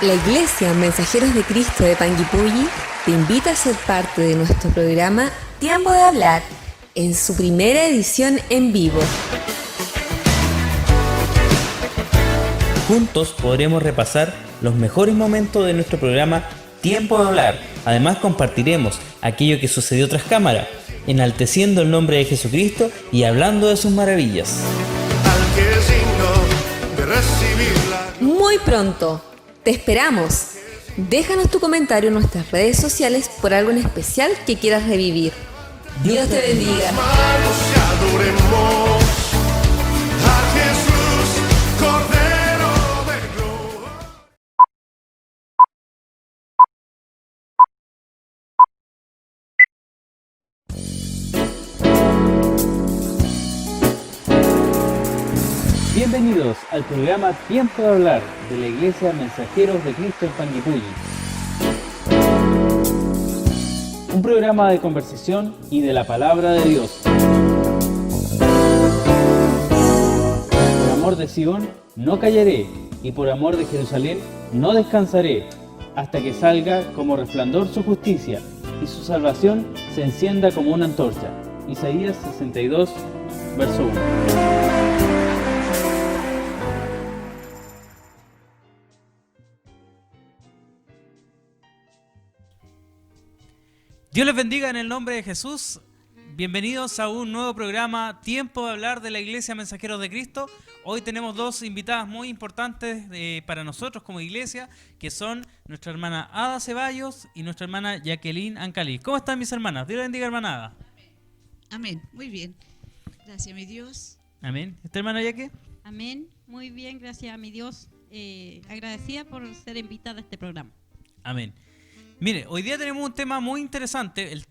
La Iglesia Mensajeros de Cristo de Panguipulli te invita a ser parte de nuestro programa Tiempo de Hablar, en su primera edición en vivo. Juntos podremos repasar los mejores momentos de nuestro programa Tiempo de Hablar. Además compartiremos aquello que sucedió tras cámara, enalteciendo el nombre de Jesucristo y hablando de sus maravillas. Muy pronto, te esperamos. Déjanos tu comentario en nuestras redes sociales por algo en especial que quieras revivir. Dios te bendiga. Bienvenidos al programa Tiempo de Hablar de la Iglesia Mensajeros de Cristo en Panguipulli. Un programa de conversación y de la palabra de Dios. Por amor de Sion no callaré, y por amor de Jerusalén no descansaré, hasta que salga como resplandor su justicia y su salvación se encienda como una antorcha. Isaías 62, verso 1. Dios les bendiga en el nombre de Jesús. Bienvenidos a un nuevo programa, Tiempo de Hablar de la Iglesia Mensajeros de Cristo. Hoy tenemos dos invitadas muy importantes para nosotros como iglesia, que son nuestra hermana Ada Ceballos y nuestra hermana Jacqueline Ancalí. ¿Cómo están mis hermanas? Dios les bendiga, hermana Ada. Amén, muy bien. Gracias a mi Dios. Amén. ¿Esta hermana Jaque? Amén, muy bien, gracias a mi Dios. Agradecida por ser invitada a este programa. Amén. Mire, hoy día tenemos un tema muy interesante.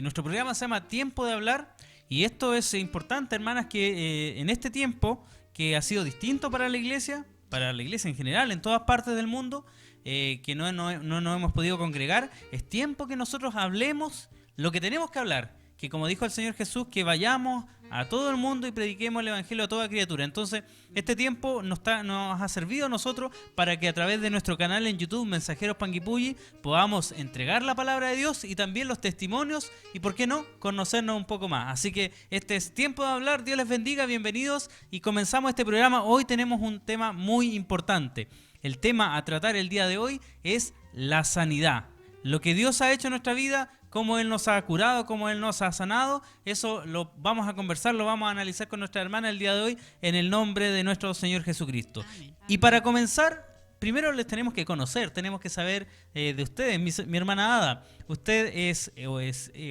Nuestro programa se llama Tiempo de Hablar, y esto es importante, hermanas, que en este tiempo que ha sido distinto para la iglesia en general, en todas partes del mundo, que no nos hemos podido congregar, es tiempo que nosotros hablemos lo que tenemos que hablar, que como dijo el Señor Jesús, que vayamos a todo el mundo y prediquemos el Evangelio a toda criatura. Entonces, este tiempo nos ha servido a nosotros para que a través de nuestro canal en YouTube, Mensajeros Panguipulli, podamos entregar la palabra de Dios y también los testimonios y, ¿por qué no?, conocernos un poco más. Así que este es Tiempo de Hablar. Dios les bendiga, bienvenidos y comenzamos este programa. Hoy tenemos un tema muy importante. El tema a tratar el día de hoy es la sanidad. Lo que Dios ha hecho en nuestra vida, cómo Él nos ha curado, cómo Él nos ha sanado, eso lo vamos a conversar, lo vamos a analizar con nuestra hermana el día de hoy en el nombre de nuestro Señor Jesucristo. Amén. Y para comenzar, primero les tenemos que conocer, tenemos que saber de ustedes. Mi hermana Ada, ¿usted es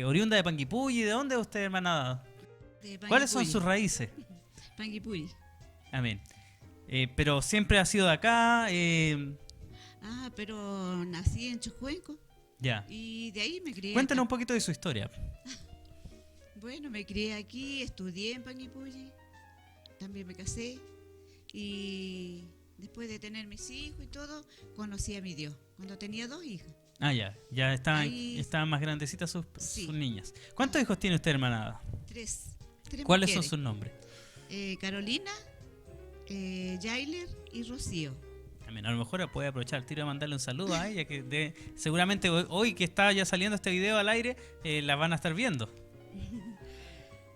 oriunda de Panguipulli? ¿De dónde es usted, hermana Ada? ¿Cuáles son sus raíces? Panguipulli. Amén. Pero siempre ha sido de acá. Pero nací en Chocuenco. Ya. Y de ahí me crié. Cuéntenos acá. un poquito de su historia. Bueno, me crié aquí, estudié en Panguipulli, también me casé y después de tener mis hijos y todo, conocí a mi Dios cuando tenía 2 hijas. Ya estaban más grandecitas sus niñas. ¿Cuántos hijos tiene usted, hermana Ada? 3 ¿Cuáles mujeres. son sus nombres? Carolina, Yailer y Rocío. Amén. A lo mejor puede aprovechar el tiro de mandarle un saludo a ella, que seguramente hoy que está ya saliendo este video al aire, la van a estar viendo.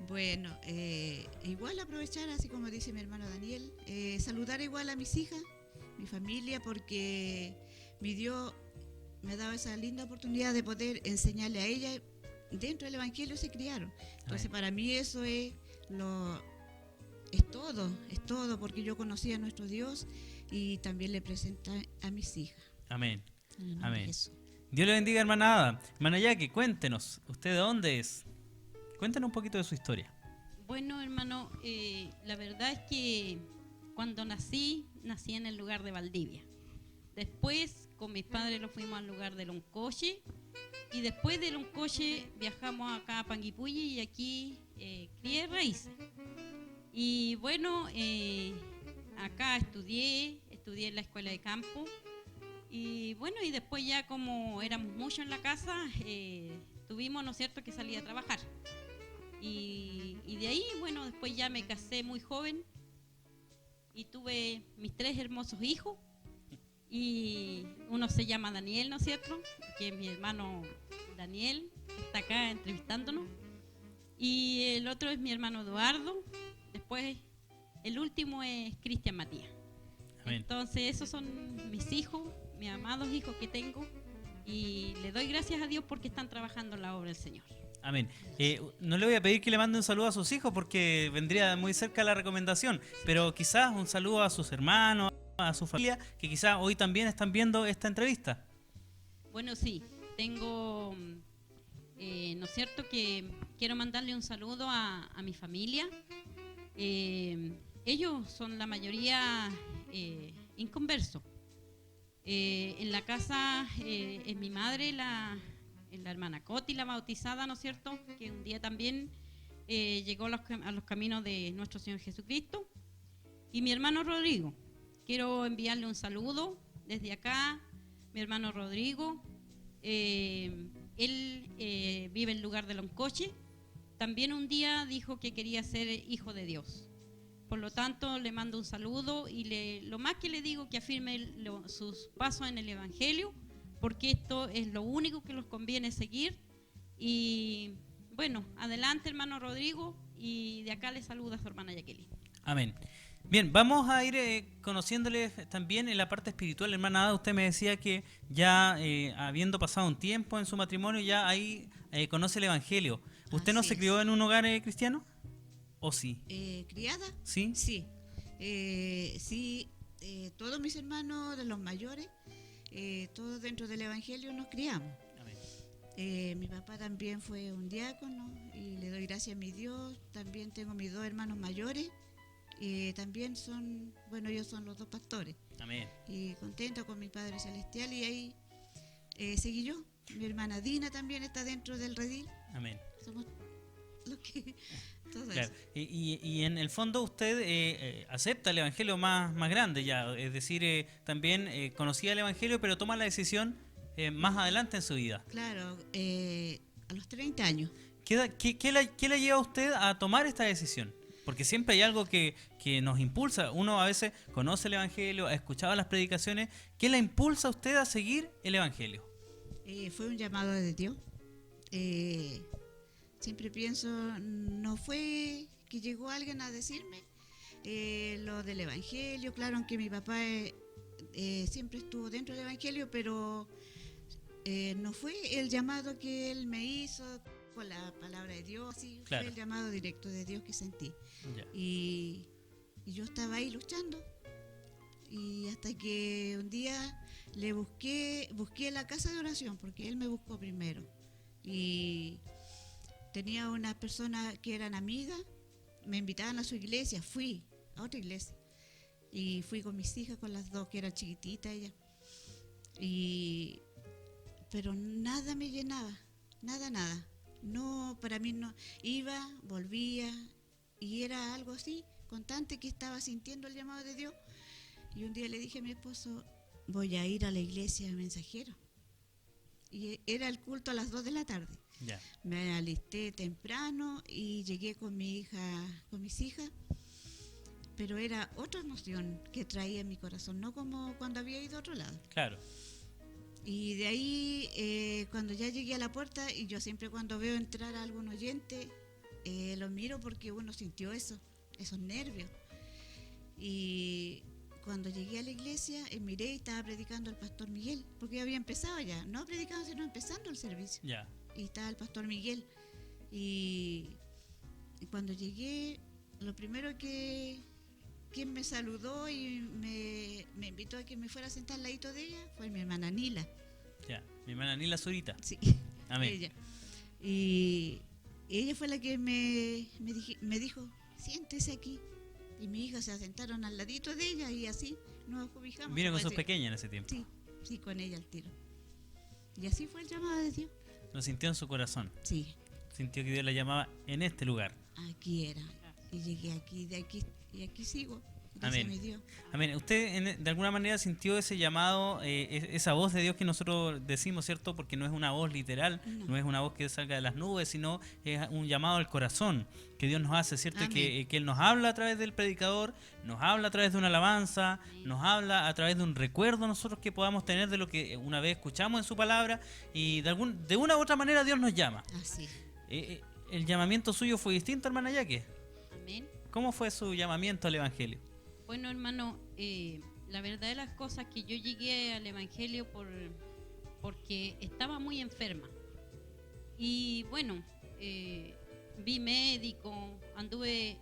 Bueno, igual aprovechar, así como dice mi hermano Daniel, saludar igual a mis hijas, mi familia, porque mi Dios me ha dado esa linda oportunidad de poder enseñarle a ella. Dentro del Evangelio se criaron. Entonces, para mí eso es todo, porque yo conocí a nuestro Dios y también le presenté a mis hijas. Amén. Amén. Jesús. Dios le bendiga, hermana Ada. Hermana Jackie, cuéntenos, ¿usted de dónde es? Cuéntenos un poquito de su historia. Bueno, hermano, la verdad es que cuando nací en el lugar de Valdivia. Después, con mis padres nos fuimos al lugar de Loncoche. Y después de Loncoche viajamos acá a Panguipulli y aquí crié raíces. Y bueno, acá estudié en la escuela de campo. Y bueno, y después ya como éramos muchos en la casa, tuvimos, ¿no es cierto?, que salir a trabajar. Y de ahí, bueno, después ya me casé muy joven y tuve mis 3 hermosos hijos. Y uno se llama Daniel, ¿no es cierto? Que es mi hermano Daniel, que está acá entrevistándonos. Y el otro es mi hermano Eduardo. Después, el último es Cristian Matías. Amén. Entonces, esos son mis hijos, mis amados hijos que tengo. Y le doy gracias a Dios porque están trabajando en la obra del Señor. Amén. No le voy a pedir que le mande un saludo a sus hijos porque vendría muy cerca la recomendación, pero quizás un saludo a sus hermanos, a su familia, que quizás hoy también están viendo esta entrevista. Bueno, sí, tengo, ¿no es cierto?, que quiero mandarle un saludo a mi familia. Ellos son la mayoría inconversos. En la casa es mi madre, la hermana Coti, la bautizada, ¿no es cierto?, que un día también llegó a los caminos de nuestro Señor Jesucristo. Y mi hermano Rodrigo, quiero enviarle un saludo desde acá. Mi hermano Rodrigo, él vive en el lugar de Loncoche. También un día dijo que quería ser hijo de Dios. Por lo tanto, le mando un saludo y lo más que le digo que afirme sus pasos en el Evangelio, porque esto es lo único que los conviene seguir. Y bueno, adelante, hermano Rodrigo, y de acá le saluda a su hermana Jacqueline. Amén. Bien, vamos a ir conociéndole también en la parte espiritual. Hermana Ada, usted me decía que ya habiendo pasado un tiempo en su matrimonio, ya ahí conoce el Evangelio. ¿Usted no Así se es. crió en un hogar cristiano? ¿O sí? ¿Criada? ¿Sí? Sí. Sí, todos mis hermanos de los mayores, todos dentro del Evangelio nos criamos. Amén. Mi papá también fue un diácono y le doy gracias a mi Dios. También tengo mis dos hermanos mayores. También son, bueno, ellos son los dos pastores. Amén. Y contenta con mi Padre Celestial. Y ahí seguí yo. Mi hermana Dina también está dentro del redil. Amén. Somos los que... Todo Claro. eso. Y en el fondo usted acepta el Evangelio más grande ya, es decir, también conocía el Evangelio, pero toma la decisión más adelante en su vida. Claro, a los 30 años. ¿Qué la lleva a usted a tomar esta decisión? Porque siempre hay algo que nos impulsa. Uno a veces conoce el Evangelio, ha escuchado las predicaciones. ¿Qué la impulsa a usted a seguir el Evangelio? Fue un llamado de Dios. Siempre pienso, no fue que llegó alguien a decirme lo del Evangelio. Claro, aunque mi papá siempre estuvo dentro del Evangelio, pero no fue el llamado que él me hizo con la palabra de Dios. Sí, Claro. fue el llamado directo de Dios que sentí. Ya. Y yo estaba ahí luchando. Y hasta que un día le busqué la casa de oración, porque él me buscó primero. Y tenía unas personas que eran amigas, me invitaban a su iglesia, fui a otra iglesia. Y fui con mis hijas, con las dos, que eran chiquititas ellas. Pero nada me llenaba, nada. No, para mí no. Iba, volvía, y era algo así, constante, que estaba sintiendo el llamado de Dios. Y un día le dije a mi esposo, voy a ir a la iglesia de Mensajero. Y era el culto a las 2 de la tarde. Ya. Me alisté temprano y llegué con mis hijas, pero era otra emoción que traía en mi corazón, no como cuando había ido a otro lado. Claro. Y de ahí, cuando ya llegué a la puerta, y yo siempre cuando veo entrar a algún oyente, lo miro porque uno sintió esos nervios. Y cuando llegué a la iglesia, miré y estaba predicando el pastor Miguel, porque había empezado ya, no predicando, sino empezando el servicio. Ya. Y estaba el pastor Miguel. Y cuando llegué, lo primero que quien me saludó y me invitó a que me fuera a sentar al ladito de ella fue mi hermana Nila. Ya. Mi hermana Nila Zurita. Sí, Amén. ella. Y ella fue la que me dijo, siéntese aquí. Y mi hija se sentaron al ladito de ella y así nos acobijamos. Vino con como sus decir. pequeñas en ese tiempo. Sí, con ella al tiro. Y así fue el llamado de Dios. Lo sintió en su corazón. Sí, Sintió que Dios la llamaba en este lugar. aquí era. Y llegué aquí, de aquí, y aquí sigo. Gracias Amén. a mi Dios. Amén. ¿Usted de alguna manera sintió ese llamado, esa voz de Dios que nosotros decimos, ¿cierto? Porque no es una voz literal, no es una voz que salga de las nubes, sino es un llamado al corazón que Dios nos hace, ¿cierto? Y que Él nos habla a través del predicador, nos habla a través de una alabanza, nos habla a través de un recuerdo nosotros que podamos tener de lo que una vez escuchamos en su palabra, y de una u otra manera Dios nos llama. Así. ¿El llamamiento suyo fue distinto, hermana Yaque? Amén. ¿Cómo fue su llamamiento al Evangelio? Bueno, hermano, la verdad de las cosas que yo llegué al Evangelio porque estaba muy enferma. Y bueno, vi médico, anduve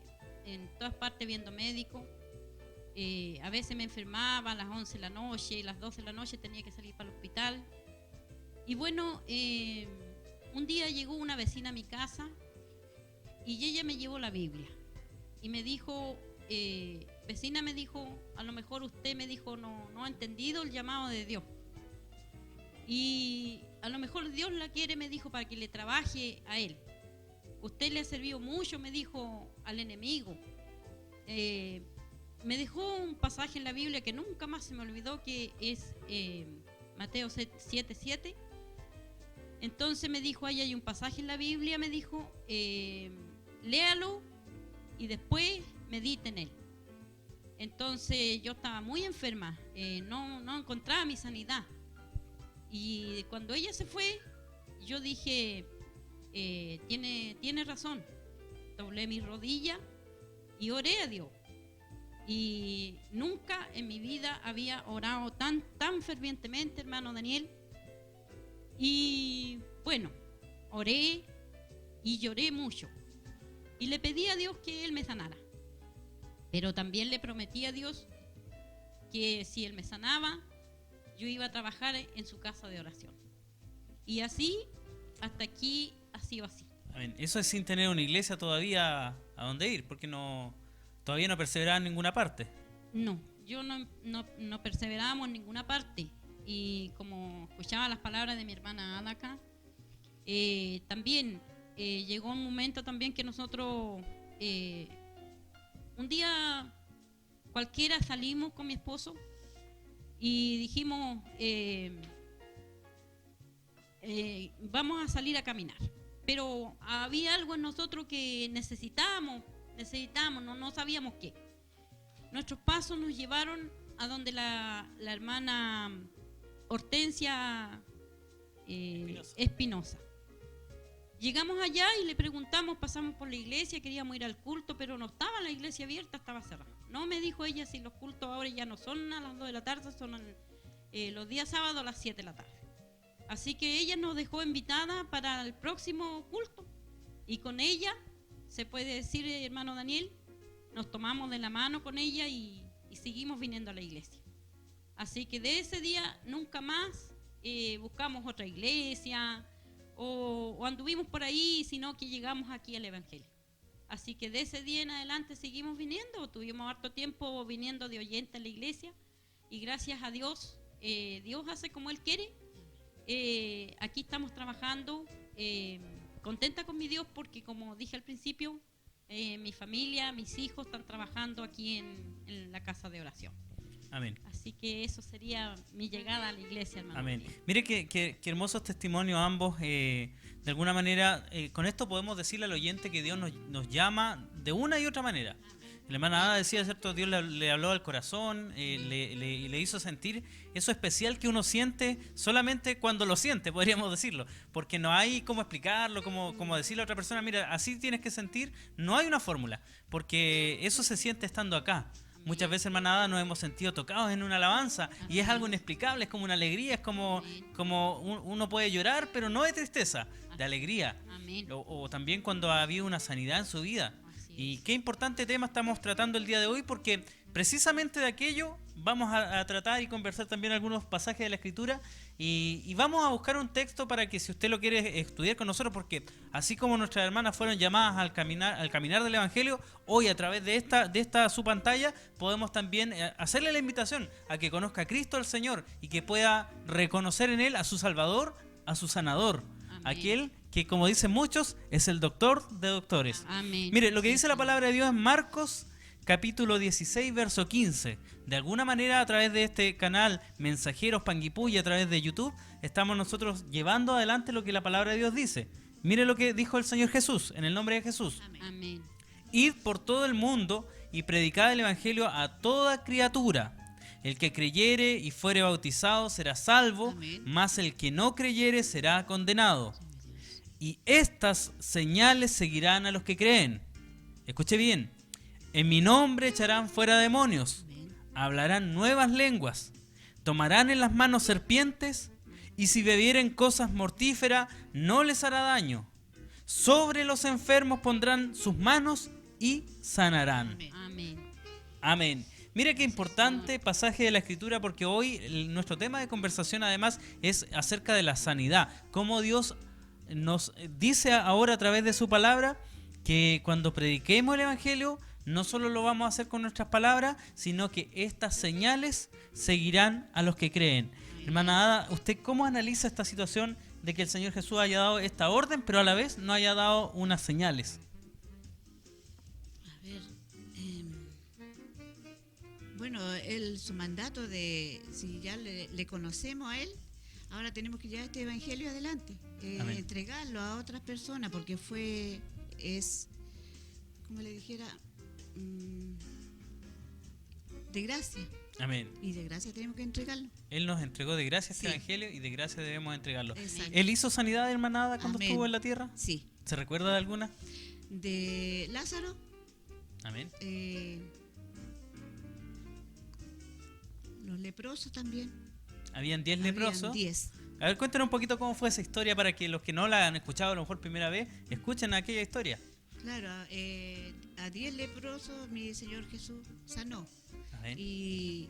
en todas partes viendo médico. A veces me enfermaba a las 11 de la noche, y a las 12 de la noche tenía que salir para el hospital. Y bueno, un día llegó una vecina a mi casa y ella me llevó la Biblia. Y me dijo, vecina, me dijo, a lo mejor usted, me dijo, no ha entendido el llamado de Dios. Y a lo mejor Dios la quiere, me dijo, para que le trabaje a Él. Usted le ha servido mucho, me dijo, al enemigo. Me dejó un pasaje en la Biblia que nunca más se me olvidó, que es Mateo 7:7. Entonces me dijo, ahí hay un pasaje en la Biblia, me dijo, léalo y después medite en él. Entonces yo estaba muy enferma, no encontraba mi sanidad. Y cuando ella se fue, yo dije, tiene razón. Doblé mis rodillas y oré a Dios. Y nunca en mi vida había orado tan fervientemente, hermano Daniel. Y bueno, oré y lloré mucho. Y le pedí a Dios que Él me sanara. Pero también le prometí a Dios que si Él me sanaba, yo iba a trabajar en su casa de oración. Y así, hasta aquí ha sido así. Amén. Eso es sin tener una iglesia todavía a dónde ir, porque todavía no perseveraba en ninguna parte. No, yo no perseverábamos en ninguna parte. Y como escuchaba las palabras de mi hermana Adaka, también llegó un momento también que nosotros, un día cualquiera salimos con mi esposo y dijimos, vamos a salir a caminar. Pero había algo en nosotros que necesitábamos, no sabíamos qué. Nuestros pasos nos llevaron a donde la hermana Hortensia Espinosa. Llegamos allá y le preguntamos, pasamos por la iglesia, queríamos ir al culto, pero no estaba la iglesia abierta, estaba cerrada. No, me dijo ella, si los cultos ahora ya no son a las 2 de la tarde, son los días sábados a las 7 de la tarde. Así que ella nos dejó invitada para el próximo culto. Y con ella, se puede decir, hermano Daniel, nos tomamos de la mano con ella y seguimos viniendo a la iglesia. Así que de ese día nunca más buscamos otra iglesia o anduvimos por ahí, sino que llegamos aquí al Evangelio. Así que de ese día en adelante seguimos viniendo, tuvimos harto tiempo viniendo de oyente a la iglesia y gracias a Dios, Dios hace como Él quiere. Aquí estamos trabajando, contenta con mi Dios porque como dije al principio, mi familia, mis hijos están trabajando aquí en la casa de oración. Amén. Así que eso sería mi llegada a la iglesia, hermano. Amén. Mire qué hermosos testimonios ambos. De alguna manera, con esto podemos decirle al oyente que Dios nos llama de una y otra manera. La hermana Ada decía, ¿cierto? Dios le habló al corazón, le hizo sentir eso especial que uno siente solamente cuando lo siente, podríamos decirlo. Porque no hay cómo explicarlo, como decirle a otra persona, mira, así tienes que sentir. No hay una fórmula, porque eso se siente estando acá. Muchas veces, hermana Ada, nos hemos sentido tocados en una alabanza y es algo inexplicable, es como una alegría, es como uno puede llorar, pero no de tristeza, de alegría. Amén. O también cuando ha habido una sanidad en su vida. Y qué importante tema estamos tratando el día de hoy, porque precisamente de aquello vamos a tratar y conversar también algunos pasajes de la Escritura y vamos a buscar un texto para que si usted lo quiere estudiar con nosotros, porque así como nuestras hermanas fueron llamadas al caminar del Evangelio, hoy a través de esta su pantalla podemos también hacerle la invitación a que conozca a Cristo el Señor y que pueda reconocer en Él a su Salvador, a su Sanador, Amén. Aquel que, como dicen muchos, es el doctor de doctores. Amén. Mire, lo que dice la palabra de Dios en Marcos capítulo 16, verso 15. De alguna manera, a través de este canal Mensajeros Panguipulli, a través de YouTube, estamos nosotros llevando adelante lo que la palabra de Dios dice. Mire lo que dijo el Señor Jesús, en el nombre de Jesús. Amén. Id por todo el mundo y predicad el evangelio a toda criatura. El que creyere y fuere bautizado será salvo, Amén. mas el que no creyere será condenado. Y estas señales seguirán a los que creen. Escuche bien. En mi nombre echarán fuera demonios, hablarán nuevas lenguas, tomarán en las manos serpientes, y si bebieren cosas mortíferas no les hará daño. Sobre los enfermos pondrán sus manos y sanarán. Amén. Amén. Mira qué importante pasaje de la Escritura, porque hoy nuestro tema de conversación además es acerca de la sanidad. Cómo Dios nos dice ahora a través de su palabra que cuando prediquemos el Evangelio no solo lo vamos a hacer con nuestras palabras, sino que estas señales seguirán a los que creen. Hermana Ada, ¿usted cómo analiza esta situación de que el Señor Jesús haya dado esta orden, pero a la vez no haya dado unas señales? A ver, bueno, su mandato de, si ya le conocemos a él, ahora tenemos que llevar este evangelio adelante, entregarlo a otras personas, porque es, como le dijera, de gracia. Amén. Y de gracia tenemos que entregarlo. Él nos entregó de gracia este Sí. evangelio y de gracia debemos entregarlo. Exacto. ¿Él hizo sanidad, hermana Ada, cuando Amén. estuvo en la tierra? Sí. ¿Se recuerda de alguna? De Lázaro, Amén. los leprosos también. Habían 10 Habían leprosos. 10. A ver, cuéntanos un poquito cómo fue esa historia para que los que no la han escuchado a lo mejor primera vez, escuchen aquella historia. Claro, a 10 leprosos mi Señor Jesús sanó. Amén. Y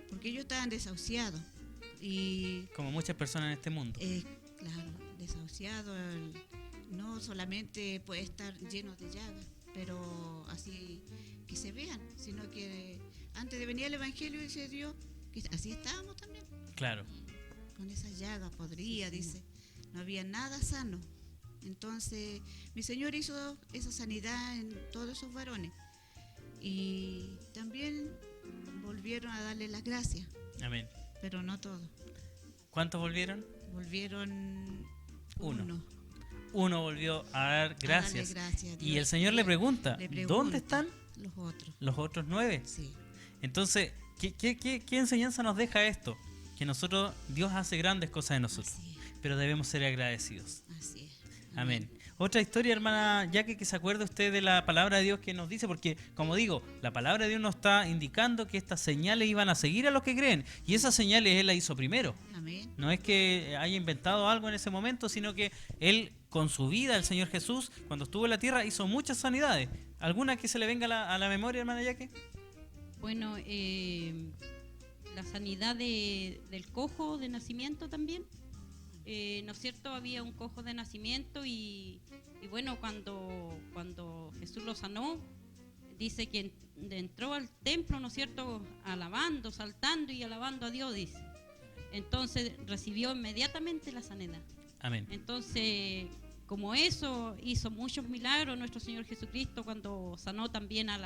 porque ellos estaban desahuciados. Y Como muchas personas en este mundo. claro, desahuciados. No solamente puede estar llenos de llagas, pero así que se vean, sino que antes de venir el Evangelio dice Dios que así estábamos también, Claro. con esas llagas podría, dice, no había nada sano. Entonces mi Señor hizo esa sanidad en todos esos varones y también volvieron a darle las gracias, Amén. pero no todos, ¿Cuántos volvieron? volvieron Uno. Uno volvió a dar gracias. a darle gracias a Dios. Y el Señor le pregunta, ¿dónde están los otros? los otros 9? Sí. Entonces, ¿qué enseñanza nos deja esto? Que nosotros, Dios hace grandes cosas en nosotros, Así pero debemos ser agradecidos. es, así es. Amén. Otra historia, hermana, ya que se acuerde usted de la palabra de Dios que nos dice, porque, como digo, la palabra de Dios nos está indicando que estas señales iban a seguir a los que creen, y esas señales Él las hizo primero. Amén. No es que haya inventado algo en ese momento, sino que Él, con su vida, el Señor Jesús, cuando estuvo en la tierra, hizo muchas sanidades. ¿Alguna que se le venga a la memoria, hermana Yaque? Bueno, la sanidad del cojo de nacimiento también. ¿No es cierto? Había un cojo de nacimiento y bueno, cuando Jesús lo sanó, dice que entró al templo, ¿no es cierto? Alabando, saltando y alabando a Dios, dice. Entonces recibió inmediatamente la sanidad. Amén. Entonces, como eso hizo muchos milagros nuestro Señor Jesucristo cuando sanó también a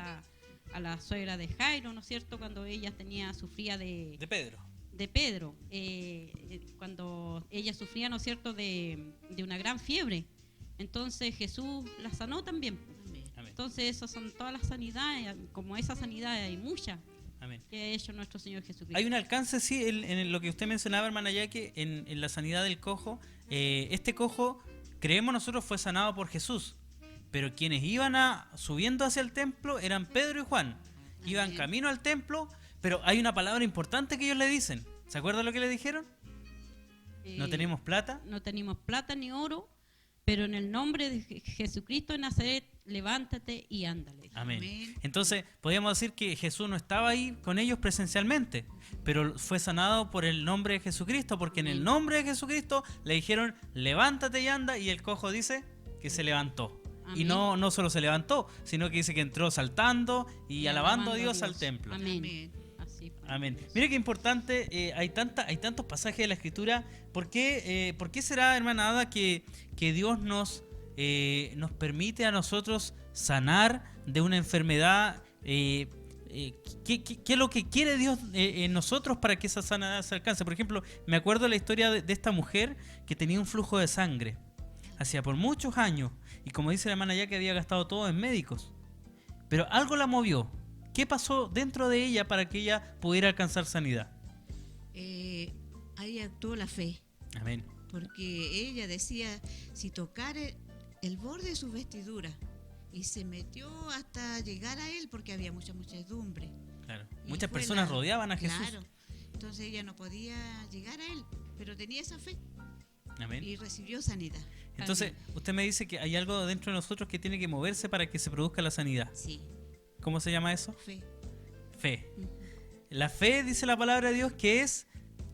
la suegra de Jairo, ¿no es cierto? Cuando ella sufría De Pedro. de Pedro, cuando ella sufría, ¿no es cierto?, de una gran fiebre. Entonces Jesús la sanó también. Amén. Amén. Entonces esas son todas las sanidades, como esa sanidad hay muchas Amén. que ha hecho nuestro Señor Jesucristo. Hay un alcance, sí, en lo que usted mencionaba, hermana Yaque, en la sanidad del cojo. Este cojo, creemos nosotros, fue sanado por Jesús. Pero quienes iban subiendo hacia el templo eran Pedro y Juan. Iban Amén. camino al templo, pero hay una palabra importante que ellos le dicen. ¿Se acuerdan lo que le dijeron? No tenemos plata. No tenemos plata ni oro, pero en el nombre de Jesucristo de Nazaret, levántate y ándale. Amén. Amén. Entonces, podríamos decir que Jesús no estaba ahí con ellos presencialmente, pero fue sanado por el nombre de Jesucristo, porque en el nombre de Jesucristo le dijeron, levántate y anda, y el cojo dice que se levantó. Y Amén. no solo se levantó, sino que dice que entró saltando y alabando a Dios al templo. Amén. Amén. Así fue. Amén. Mire qué importante, hay tantos pasajes de la Escritura. ¿Por qué será, hermana Ada, que Dios nos permite a nosotros sanar de una enfermedad ¿Qué es lo que quiere Dios en nosotros para que esa sanidad se alcance? Por ejemplo, me acuerdo la historia de esta mujer que tenía un flujo de sangre hacía por muchos años, y como dice la hermana ya, que había gastado todo en médicos, pero algo la movió. ¿Qué pasó dentro de ella para que ella pudiera alcanzar sanidad? Ahí actuó la fe, Amén. porque ella decía, si tocara el borde de su vestidura, y se metió hasta llegar a él, porque había mucha muchedumbre. Claro. Y Muchas fue personas rodeaban a Jesús. Claro, entonces ella no podía llegar a él, pero tenía esa fe Amén. y recibió sanidad. Entonces, usted me dice que hay algo dentro de nosotros que tiene que moverse para que se produzca la sanidad. Sí, ¿Cómo se llama eso? fe. Fe. Ujú. La fe, dice la palabra de Dios, que es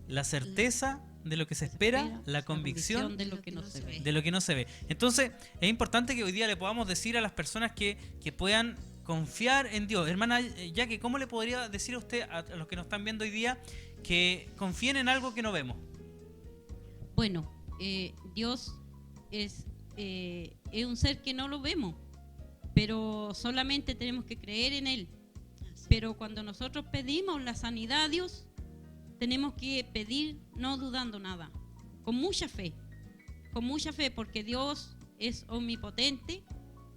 la certeza de lo que se espera, la convicción de lo que no se ve. de lo que no se ve. Entonces, es importante que hoy día le podamos decir a las personas que puedan confiar en Dios. Hermana, ya que ¿cómo le podría decir a usted, a los que nos están viendo hoy día, que confíen en algo que no vemos? Bueno, Dios es un ser que no lo vemos, pero solamente tenemos que creer en Él. Pero cuando nosotros pedimos la sanidad a Dios, tenemos que pedir no dudando nada, con mucha fe, porque Dios es omnipotente,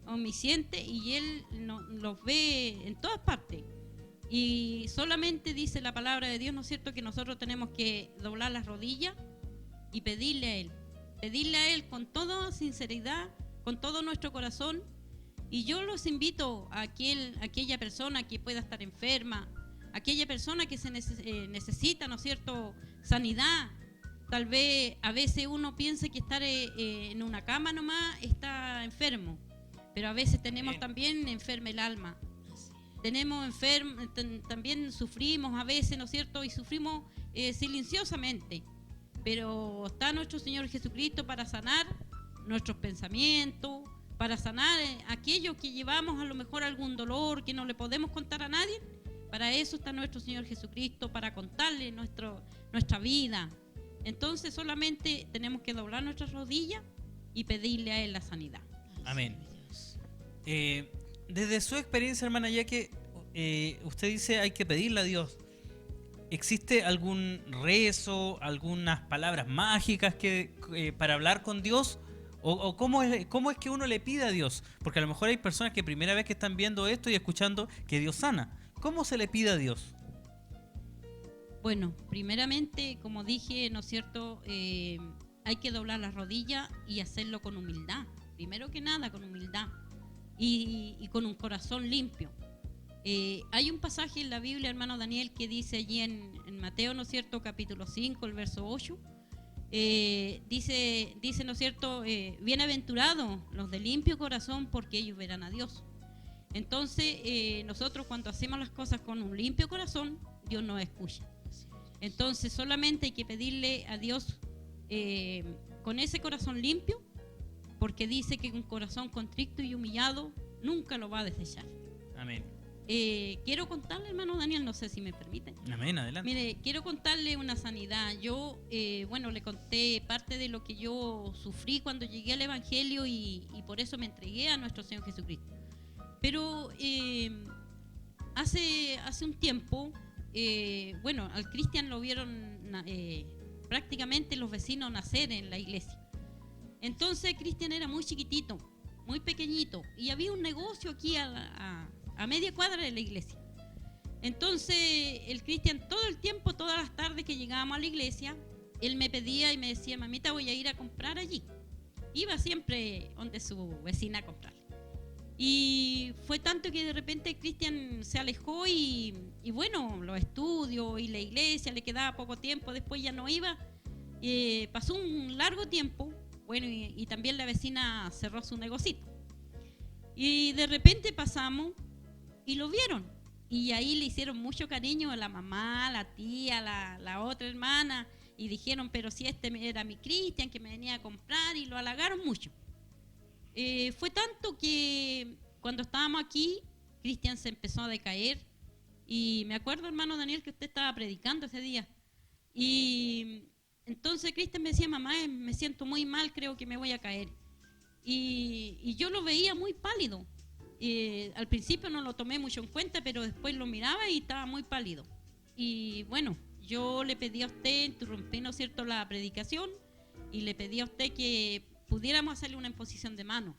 omnisciente, y Él los ve en todas partes. Y solamente dice la palabra de Dios, ¿no es cierto?, que nosotros tenemos que doblar las rodillas y pedirle a Él con toda sinceridad, con todo nuestro corazón. Y yo los invito a aquella persona que pueda estar enferma, aquella persona que necesita, ¿no es cierto?, sanidad. Tal vez a veces uno piensa que estar en una cama nomás está enfermo, pero a veces tenemos también enferma el alma. También sufrimos a veces, ¿no es cierto?, y sufrimos silenciosamente. Pero está nuestro Señor Jesucristo para sanar nuestros pensamientos, para sanar aquello que llevamos a lo mejor algún dolor que no le podemos contar a nadie. Para eso está nuestro Señor Jesucristo, para contarle nuestra vida. Entonces solamente tenemos que doblar nuestras rodillas y pedirle a Él la sanidad. Amén. Desde su experiencia, hermana, ya que usted dice hay que pedirle a Dios, ¿existe algún rezo, algunas palabras mágicas para hablar con Dios? ¿O cómo es que uno le pide a Dios? Porque a lo mejor hay personas que primera vez que están viendo esto y escuchando que Dios sana. ¿Cómo se le pide a Dios? Bueno, primeramente, como dije, ¿no es cierto?, hay que doblar las rodillas y hacerlo con humildad. Primero que nada, con humildad y con un corazón limpio. Hay un pasaje en la Biblia, hermano Daniel, que dice allí en Mateo, ¿no es cierto?, capítulo 5, el verso 8. Dice, ¿no es cierto?, bienaventurados los de limpio corazón, porque ellos verán a Dios. Entonces, nosotros cuando hacemos las cosas con un limpio corazón, Dios nos escucha. Entonces, solamente hay que pedirle a Dios con ese corazón limpio, porque dice que un corazón contrito y humillado nunca lo va a desechar. Amén. Quiero contarle, hermano Daniel, no sé si me permiten. Amén, adelante. Mire, quiero contarle una sanidad. Yo, le conté parte de lo que yo sufrí cuando llegué al Evangelio y por eso me entregué a nuestro Señor Jesucristo. Pero hace un tiempo, al Cristian lo vieron prácticamente los vecinos nacer en la iglesia. Entonces Cristian era muy chiquitito, muy pequeñito, y había un negocio aquí a media cuadra de la iglesia. Entonces el Cristian todo el tiempo, todas las tardes que llegábamos a la iglesia, él me pedía y me decía, mamita, voy a ir a comprar allí. Iba siempre donde su vecina a comprar. Y fue tanto que de repente Cristian se alejó y los estudios y la iglesia le quedaba poco tiempo, después ya no iba. Pasó un largo tiempo, y también la vecina cerró su negocito. Y de repente pasamos y lo vieron. Y ahí le hicieron mucho cariño a la mamá, la tía, la otra hermana. Y dijeron, pero si este era mi Cristian que me venía a comprar, y lo halagaron mucho. Fue tanto que cuando estábamos aquí, Cristian se empezó a decaer. Y me acuerdo, hermano Daniel, que usted estaba predicando ese día. Y entonces Cristian me decía, mamá, me siento muy mal, creo que me voy a caer. Y yo lo veía muy pálido. al principio no lo tomé mucho en cuenta, pero después lo miraba y estaba muy pálido. Y bueno, yo le pedí a usted, interrumpí, ¿no es cierto?, la predicación, y le pedí a usted que pudiéramos hacerle una imposición de manos.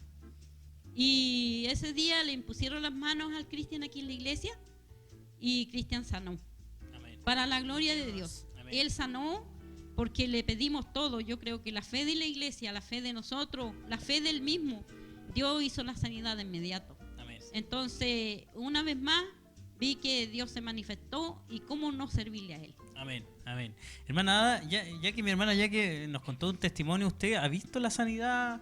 Y ese día le impusieron las manos al Cristian aquí en la iglesia, y Cristian sanó. Amén. Para la gloria de Dios. Amén. Él sanó porque le pedimos todo. Yo creo que la fe de la iglesia, la fe de nosotros, la fe del mismo, Dios hizo la sanidad de inmediato. Amén. Entonces, una vez más, vi que Dios se manifestó y cómo no servirle a Él. Amén, amén. Hermana Ada, ya que mi hermana, ya que nos contó un testimonio, ¿usted ha visto la sanidad?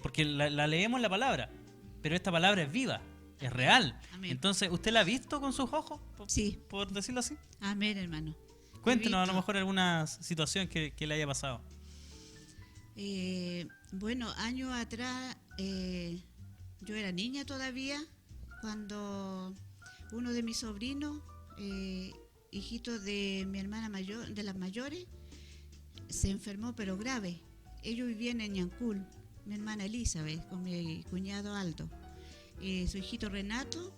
Porque la leemos en la palabra, pero esta palabra es viva, es real. Amén. Entonces, ¿usted la ha visto con sus ojos? Sí. Por decirlo así. Amén, hermano. Cuéntenos He a lo visto. mejor alguna situación que le haya pasado. Bueno, años atrás, yo era niña todavía, cuando uno de mis sobrinos, hijito de mi hermana mayor, de las mayores, se enfermó pero grave. Ellos vivían en Ñancul, mi hermana Elizabeth, con mi cuñado Aldo. Su hijito Renato,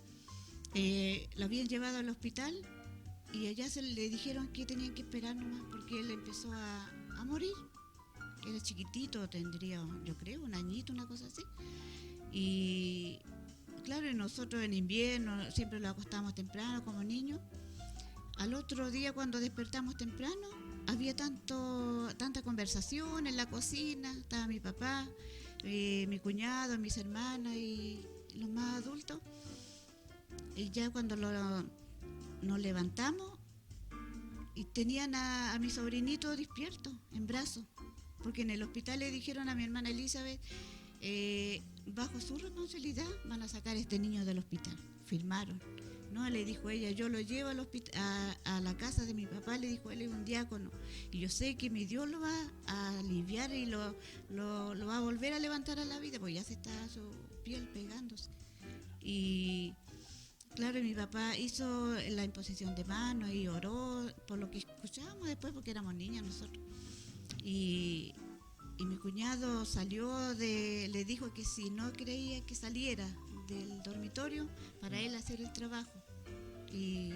lo habían llevado al hospital y allá le dijeron que tenían que esperar nomás porque él empezó a morir. Era chiquitito, tendría, yo creo, un añito, una cosa así. Y claro, y nosotros en invierno siempre lo acostábamos temprano como niños. Al otro día, cuando despertamos temprano, había tanta conversación en la cocina. Estaba mi papá, mi cuñado, mis hermanas y los más adultos. Y ya cuando nos levantamos, y tenían a mi sobrinito despierto, en brazos. Porque en el hospital le dijeron a mi hermana Elizabeth, bajo su responsabilidad van a sacar a este niño del hospital. Firmaron. No, le dijo ella, yo lo llevo al a la casa de mi papá, le dijo él, es un diácono. Y yo sé que mi Dios lo va a aliviar y lo va a volver a levantar a la vida, porque ya se está su piel pegándose. Y claro, mi papá hizo la imposición de manos y oró por lo que escuchábamos después, porque éramos niñas nosotros. Y mi cuñado le dijo que si no creía que saliera del dormitorio para él hacer el trabajo. Y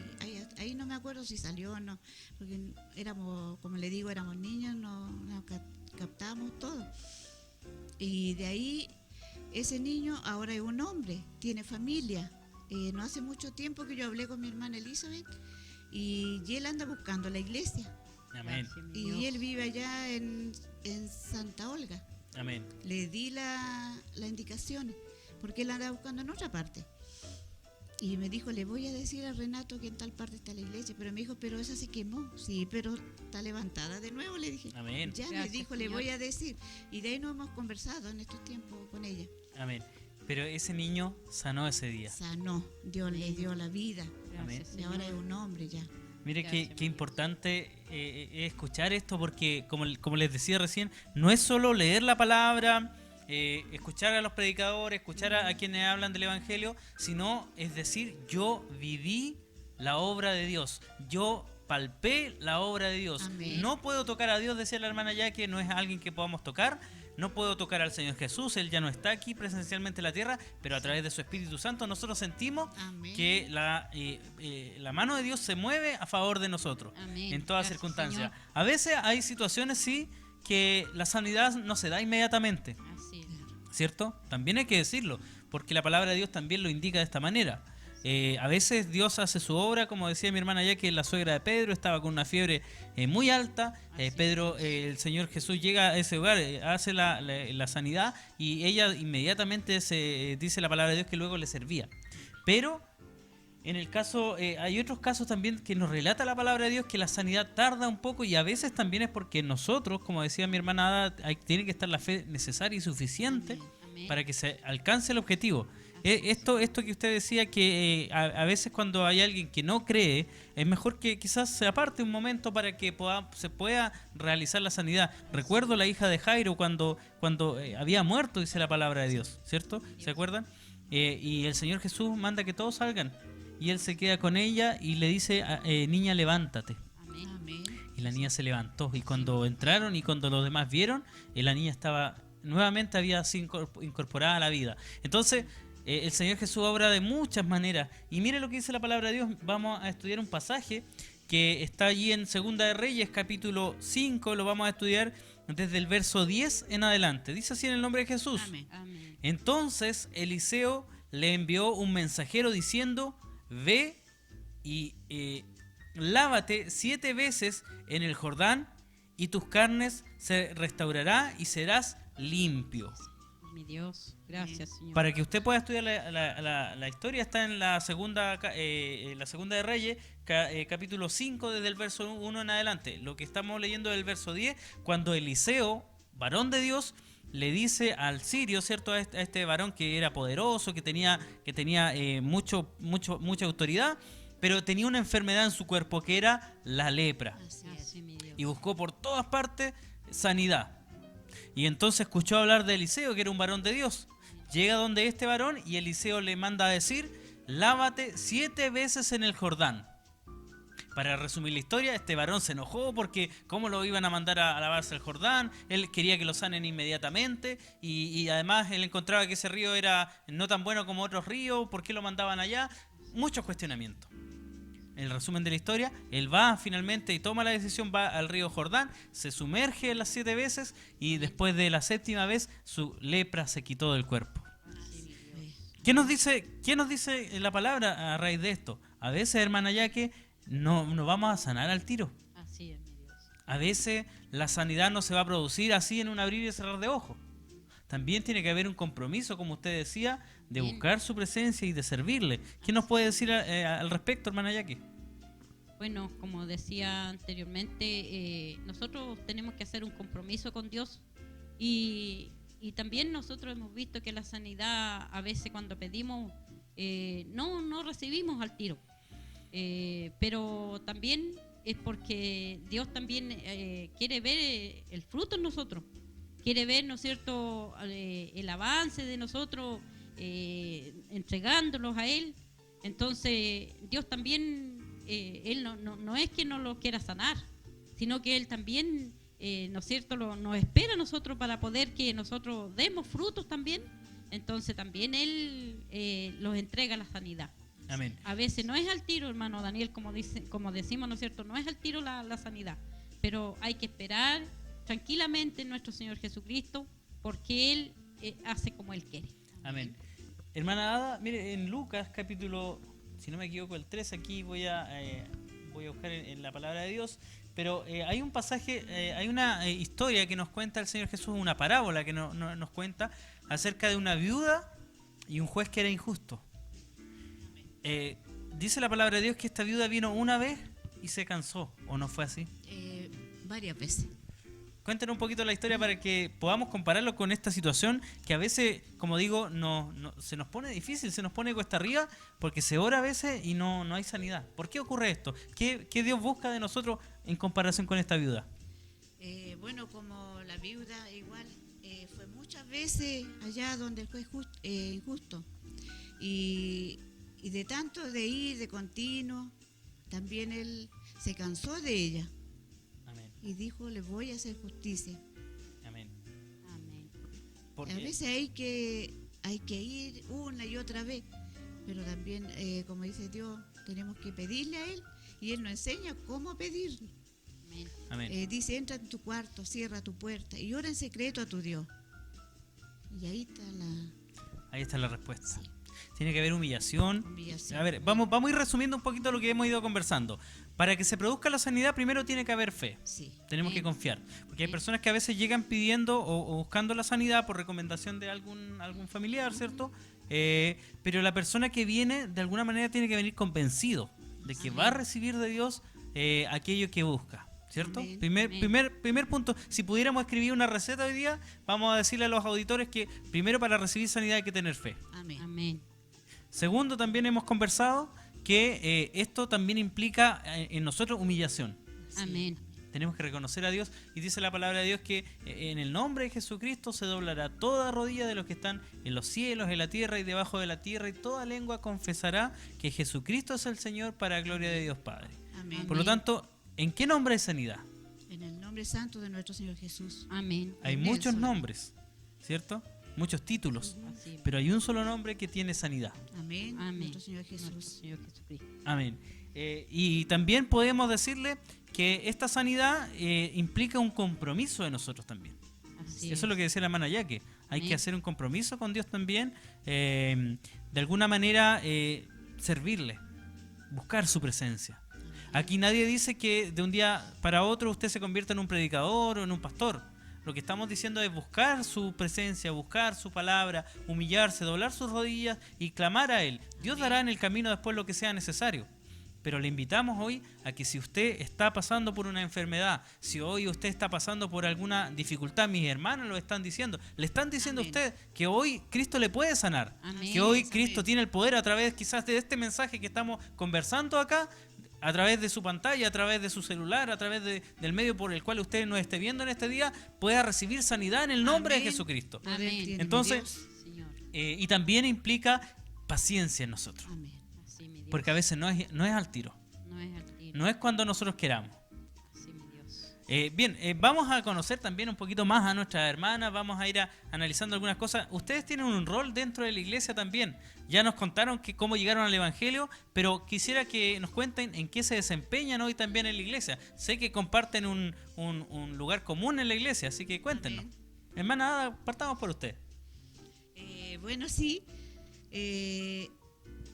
ahí no me acuerdo si salió o no, porque éramos, como le digo, éramos niños, no captábamos todo. Y de ahí ese niño ahora es un hombre, tiene familia. No hace mucho tiempo que yo hablé con mi hermana Elizabeth y él anda buscando la iglesia. Amén. Y él vive allá en Santa Olga. Amén. Le di la indicación, porque él anda buscando en otra parte. Y me dijo, le voy a decir a Renato que en tal parte está la iglesia. Pero me dijo, pero esa se quemó. Sí, pero está levantada de nuevo, le dije. Amén. Ya Gracias, me dijo, Señor. le voy a decir. Y de ahí nos hemos conversado en estos tiempos con ella. Amén. Pero ese niño sanó ese día. Sanó, Dios le dio la vida. Amén. Gracias, Y ahora es Señor. un hombre ya. Mire Gracias, qué importante es escuchar esto, porque como les decía recién, no es solo leer la palabra, escuchar a los predicadores, escuchar a quienes hablan del Evangelio, sino es decir, yo viví la obra de Dios, yo palpé la obra de Dios. Amén. No puedo tocar a Dios, decía la hermana ya, que no es alguien que podamos tocar. No puedo tocar al Señor Jesús, Él ya no está aquí presencialmente en la tierra, pero a través de su Espíritu Santo nosotros sentimos Amén. que la mano de Dios se mueve a favor de nosotros. Amén. En todas Gracias, circunstancias. Señor. A veces hay situaciones, sí, que la sanidad no se da inmediatamente, Así es. ¿cierto? También hay que decirlo, porque la palabra de Dios también lo indica de esta manera. A veces Dios hace su obra, como decía mi hermana ya, que la suegra de Pedro estaba con una fiebre muy alta. Pedro, el Señor Jesús llega a ese lugar, hace la sanidad, y ella inmediatamente dice la palabra de Dios que luego le servía. Pero en el caso, hay otros casos también que nos relata la palabra de Dios que la sanidad tarda un poco, y a veces también es porque nosotros, como decía mi hermana Ada, tiene que estar la fe necesaria y suficiente Amén. para que se alcance el objetivo. Esto que usted decía, que a veces cuando hay alguien que no cree, es mejor que quizás se aparte un momento para que se pueda realizar la sanidad. Recuerdo la hija de Jairo cuando había muerto, dice la palabra de Dios, ¿cierto? ¿Se acuerdan? Y el Señor Jesús manda que todos salgan, y él se queda con ella y le dice, niña, levántate. Amén. Amén. Y la niña se levantó, y cuando entraron y cuando los demás vieron, la niña estaba nuevamente, había sido incorporada a la vida. Entonces, el Señor Jesús obra de muchas maneras. Y mire lo que dice la palabra de Dios. Vamos a estudiar un pasaje que está allí en Segunda de Reyes, capítulo 5. Lo vamos a estudiar desde el verso 10 en adelante. Dice así en el nombre de Jesús. Amén. Amén. Entonces Eliseo le envió un mensajero diciendo: ve y lávate 7 veces en el Jordán, y tus carnes se restaurará y serás limpio. Mi Dios, gracias, Señor. Para que usted pueda estudiar la historia, está en la segunda de Reyes, capítulo 5, desde el verso 1 en adelante. Lo que estamos leyendo es el verso 10, cuando Eliseo, varón de Dios, le dice al sirio, ¿cierto? A este varón que era poderoso, que tenía mucha autoridad, pero tenía una enfermedad en su cuerpo que era la lepra. Así es. Así, mi Dios. Y buscó por todas partes sanidad. Y entonces escuchó hablar de Eliseo, que era un varón de Dios. Llega donde este varón y Eliseo le manda a decir: lávate 7 veces en el Jordán. Para resumir la historia, este varón se enojó porque cómo lo iban a mandar a lavarse el Jordán. Él quería que lo sanen inmediatamente y además él encontraba que ese río era no tan bueno como otros ríos. ¿Por qué lo mandaban allá? Muchos cuestionamientos. En el resumen de la historia, él va finalmente y toma la decisión, va al río Jordán, se sumerge las 7 veces y después de la 7ª vez su lepra se quitó del cuerpo. ¿Qué nos dice la palabra a raíz de esto? A veces, hermana Yaque, no vamos a sanar al tiro. Así es, mi Dios. A veces la sanidad no se va a producir así en un abrir y cerrar de ojos. También tiene que haber un compromiso, como usted decía, de Bien. buscar su presencia y de servirle. ¿Qué nos puede decir al respecto, hermana Yaque? Bueno, como decía anteriormente, nosotros tenemos que hacer un compromiso con Dios y también nosotros hemos visto que la sanidad a veces cuando pedimos no recibimos al tiro, pero también es porque Dios también quiere ver el fruto en nosotros, quiere ver, ¿no es cierto?, el avance de nosotros entregándolos a Él. Entonces Dios también, Él no es que no lo quiera sanar, sino que Él también, ¿no es cierto?, nos espera a nosotros para poder que nosotros demos frutos también. Entonces también Él los entrega la sanidad. Amén. A veces no es al tiro, hermano Daniel, como decimos, ¿no es cierto?, no es al tiro la sanidad, pero hay que esperar tranquilamente en nuestro Señor Jesucristo, porque Él hace como Él quiere. Amén. Hermana Ada, mire, en Lucas capítulo, si no me equivoco, el 3, aquí voy a buscar en la palabra de Dios, pero hay un pasaje, hay una historia que nos cuenta el Señor Jesús, una parábola que nos cuenta acerca de una viuda y un juez que era injusto. Dice la palabra de Dios que esta viuda vino una vez y se cansó, ¿o no fue así? Varias veces. Cuéntanos un poquito la historia para que podamos compararlo con esta situación que a veces, como digo, se nos pone difícil, se nos pone cuesta arriba porque se ora a veces y no hay sanidad. ¿Por qué ocurre esto? ¿Qué Dios busca de nosotros en comparación con esta viuda? Bueno, como la viuda igual fue muchas veces allá donde el juez injusto y de tanto de ir de continuo, también él se cansó de ella. Y dijo, le voy a hacer justicia. Amén. Amén. A veces hay que ir una y otra vez, pero también, como dice Dios, tenemos que pedirle a Él y Él nos enseña cómo pedirle. Amén. Amén. Dice, entra en tu cuarto, cierra tu puerta y ora en secreto a tu Dios. Y ahí está la respuesta. Sí. Tiene que haber humillación. A ver, vamos a ir resumiendo un poquito lo que hemos ido conversando. Para que se produzca la sanidad, primero tiene que haber fe. Sí. Tenemos que confiar. Porque hay personas que a veces llegan pidiendo o buscando la sanidad por recomendación de algún familiar, ¿cierto? Pero la persona que viene, de alguna manera, tiene que venir convencido de que va a recibir de Dios aquello que busca, ¿cierto? Amén. Primer punto. Si pudiéramos escribir una receta hoy día, vamos a decirle a los auditores que primero para recibir sanidad hay que tener fe. Amén. Amén. Segundo, también hemos conversado que esto también implica en nosotros humillación. Amén. Tenemos que reconocer a Dios y dice la palabra de Dios que en el nombre de Jesucristo se doblará toda rodilla de los que están en los cielos, en la tierra y debajo de la tierra, y toda lengua confesará que Jesucristo es el Señor para gloria de Dios Padre. Amén. Por lo tanto, ¿en qué nombre hay sanidad? En el nombre santo de nuestro Señor Jesús. Amén. Hay En muchos él nombres, ¿cierto? muchos títulos, Así es. pero hay un solo nombre que tiene sanidad. Amén. Amén. Nuestro Señor Jesús. Nuestro Señor Jesucristo. Amén. Y también podemos decirle que esta sanidad implica un compromiso de nosotros también. Así Eso es lo que decía la hermana Yaque. Hay Amén. que hacer un compromiso con Dios también, de alguna manera servirle, buscar su presencia. Aquí nadie dice que de un día para otro usted se convierta en un predicador o en un pastor. Lo que estamos diciendo es buscar su presencia, buscar su palabra, humillarse, doblar sus rodillas y clamar a Él. Dios dará en el camino después lo que sea necesario. Pero le invitamos hoy a que si usted está pasando por una enfermedad, si hoy usted está pasando por alguna dificultad, mis hermanos lo están diciendo, le están diciendo a Amén. usted que hoy Cristo le puede sanar, Amén. que hoy Amén. Cristo tiene el poder a través quizás de este mensaje que estamos conversando acá, a través de su pantalla, a través de su celular, a través del medio por el cual usted nos esté viendo en este día, pueda recibir sanidad en el nombre de Amén. Jesucristo. Poder Amén. tiene mi Entonces, Dios. Señor. Y también implica paciencia en nosotros, Amén. Así mi Dios. porque a veces no es al tiro, No es al tiro. no es cuando nosotros queramos. Así mi Dios. Bien, vamos a conocer también un poquito más a nuestras hermanas, vamos a ir analizando algunas cosas. Ustedes tienen un rol dentro de la iglesia también. Ya nos contaron cómo llegaron al Evangelio, pero quisiera que nos cuenten en qué se desempeñan hoy también en la iglesia. Sé que comparten un lugar común en la iglesia, así que cuéntenos. Amén. Hermana Ada, partamos por usted. Bueno, sí.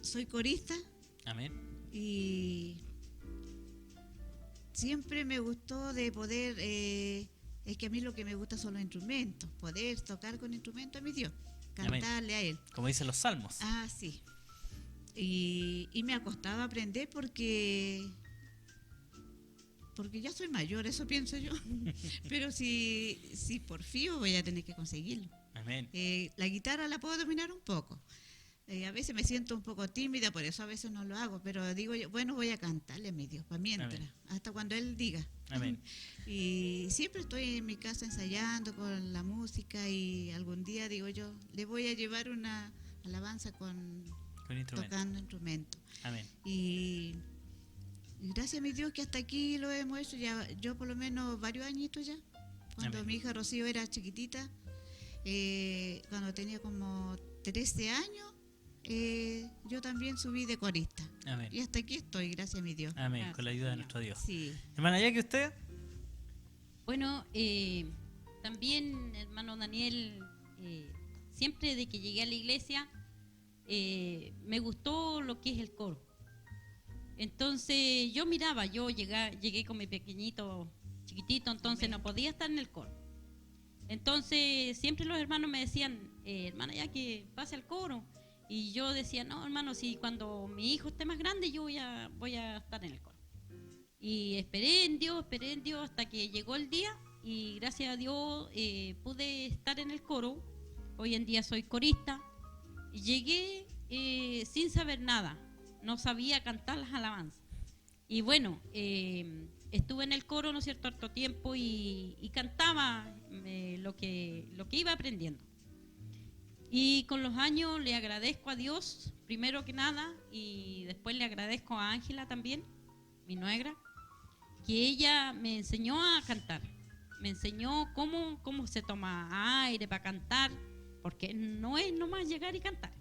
Soy corista Amén. y siempre me gustó de poder, es que a mí lo que me gusta son los instrumentos, poder tocar con instrumentos a mi Dios, Amén. cantarle a Él. Como dicen los salmos. Ah, sí. Y me ha costado aprender porque ya soy mayor, eso pienso yo. Pero si por fin voy a tener que conseguirlo. Amén. La guitarra la puedo dominar un poco. A veces me siento un poco tímida, por eso a veces no lo hago, pero digo yo, bueno, voy a cantarle a mi Dios, para mientras, Amén. hasta cuando Él diga. Amén. Y siempre estoy en mi casa ensayando con la música y algún día digo yo, le voy a llevar una alabanza Con instrumento. tocando instrumentos. Amén. Y gracias a mi Dios que hasta aquí lo hemos hecho ya, yo por lo menos varios añitos ya. Cuando Amén. mi hija Rocío era chiquitita, cuando tenía como 13 años, yo también subí de corista. Amén. Y hasta aquí estoy, gracias a mi Dios. Amén. Con la ayuda de nuestro Dios. Sí. Hermana, ya que usted. Bueno, también, hermano Daniel, siempre de que llegué a la iglesia, me gustó lo que es el coro. Entonces yo miraba, llegué con mi pequeñito, chiquitito, entonces Amén. no podía estar en el coro. Entonces siempre los hermanos me decían, hermana, ya que pase al coro. Y yo decía, no, hermano, si cuando mi hijo esté más grande yo voy a estar en el coro. Y esperé en Dios hasta que llegó el día y gracias a Dios pude estar en el coro. Hoy en día soy corista. Y llegué sin saber nada, no sabía cantar las alabanzas. Y bueno, estuve en el coro, ¿no es cierto?, harto tiempo y cantaba lo que iba aprendiendo. Y con los años le agradezco a Dios, primero que nada, y después le agradezco a Ángela también, mi nuegra, que ella me enseñó a cantar, me enseñó cómo se toma aire para cantar, porque no es nomás llegar y cantar.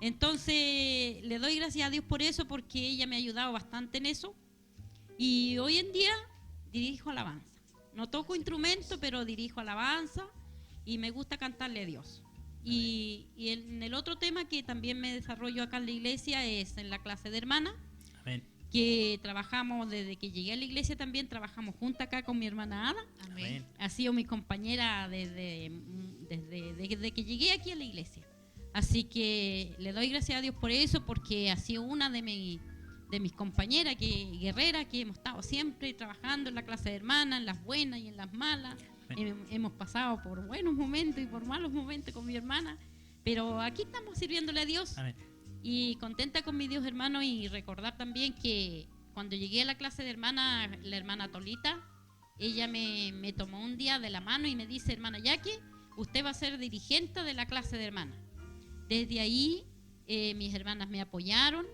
Entonces le doy gracias a Dios por eso, porque ella me ha ayudado bastante en eso. Y hoy en día dirijo alabanza. No toco instrumento, pero dirijo alabanza y me gusta cantarle a Dios. Y en el otro tema que también me desarrollo acá en la iglesia es en la clase de hermana, Amén. que trabajamos desde que llegué a la iglesia, también trabajamos juntas acá con mi hermana Ada. Amén. Ha sido mi compañera desde que llegué aquí a la iglesia. Así que le doy gracias a Dios por eso, porque ha sido una de mis compañeras guerreras, que hemos estado siempre trabajando en la clase de hermanas, en las buenas y en las malas. Hemos pasado por buenos momentos y por malos momentos con mi hermana, pero aquí estamos sirviéndole a Dios. Amén. Y contenta con mi Dios, hermano, y recordar también que cuando llegué a la clase de hermana, la hermana Tolita, ella me tomó un día de la mano y me dice, hermana Yaque, usted va a ser dirigente de la clase de hermana. Desde ahí mis hermanas me apoyaron,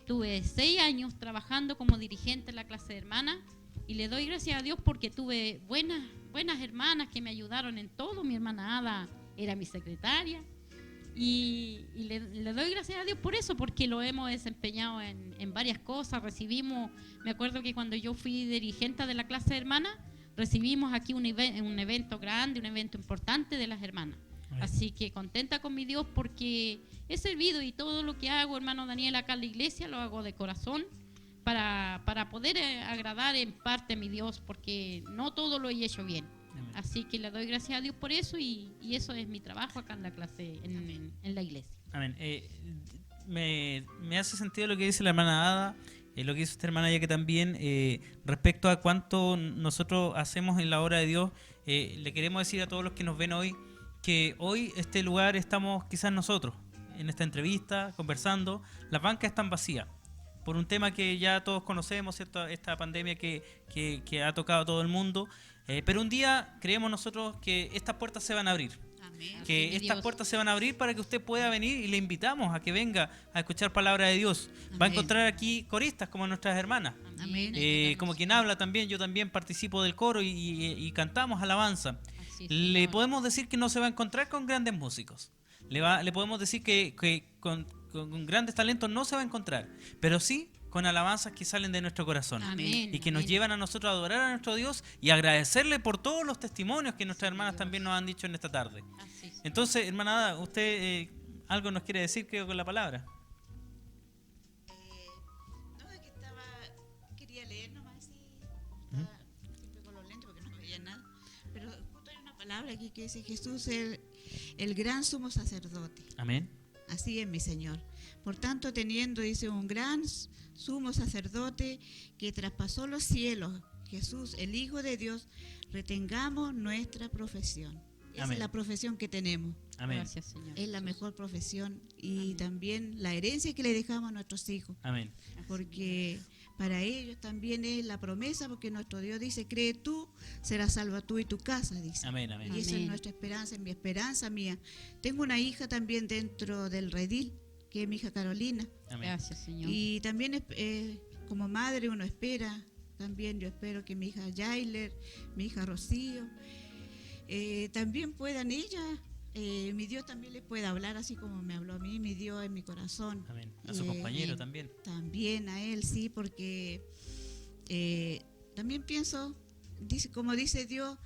tuve 6 años trabajando como dirigente en la clase de hermana y le doy gracias a Dios porque tuve buenas hermanas que me ayudaron en todo. Mi hermana Ada era mi secretaria. Y le doy gracias a Dios por eso, porque lo hemos desempeñado en varias cosas. Me acuerdo que cuando yo fui dirigente de la clase de hermanas, recibimos aquí un evento grande, un evento importante de las hermanas. Así que contenta con mi Dios porque he servido, y todo lo que hago, hermano Daniel, acá en la iglesia lo hago de corazón para poder agradar en parte a mi Dios, porque no todo lo he hecho bien. Amén. Así que le doy gracias a Dios por eso, y eso es mi trabajo acá en la clase, en la iglesia. Amén. Me hace sentido lo que dice la hermana Ada, lo que dice esta hermana, ya que también respecto a cuánto nosotros hacemos en la obra de Dios, le queremos decir a todos los que nos ven hoy que hoy este lugar estamos quizás nosotros en esta entrevista conversando, las bancas están vacías por un tema que ya todos conocemos, ¿cierto? Esta pandemia que ha tocado a todo el mundo, pero un día creemos nosotros que estas puertas se van a abrir. Amén. Que Amén, estas Dios. puertas se van a abrir para que usted pueda venir, y le invitamos a que venga a escuchar palabra de Dios. Va a Amén. encontrar aquí coristas como nuestras hermanas, Amén. como quien habla también. Yo también participo del coro y cantamos alabanza. Así es, Le Señor. podemos decir que no se va a encontrar con grandes músicos. Le podemos decir que con grandes talentos no se va a encontrar, pero sí con alabanzas que salen de nuestro corazón. Amén, Y que nos amén. llevan a nosotros a adorar a nuestro Dios y agradecerle por todos los testimonios que nuestras hermanas también nos han dicho en esta tarde. Así es. Entonces, hermana Ada, usted algo nos quiere decir, creo, con la palabra. No, es que quería leer nomás así, estaba siempre con los lentes porque no veía nada, pero justo hay una palabra aquí que dice: Jesús el gran sumo sacerdote. Amén. Así es, mi Señor. Por tanto, teniendo, dice, un gran sumo sacerdote que traspasó los cielos, Jesús, el Hijo de Dios, retengamos nuestra profesión. Esa Amén. es la profesión que tenemos. Amén. Gracias, Señor. Es la mejor profesión, y también la herencia que le dejamos a nuestros hijos, Amén. porque para ellos también es la promesa, porque nuestro Dios dice: cree tú, serás salva tú y tu casa, dice. Amén. Amén. Y esa es Amén. nuestra esperanza, es mi esperanza mía. Tengo una hija también dentro del redil, que es mi hija Carolina. Amén. Gracias, Señor. Y también como madre uno espera, también yo espero que mi hija Yailer, mi hija Rocío, también puedan ellas, mi Dios también les pueda hablar así como me habló a mí, mi Dios en mi corazón. Amén. A su Y, compañero también. También a él, sí, porque también pienso, como dice Dios,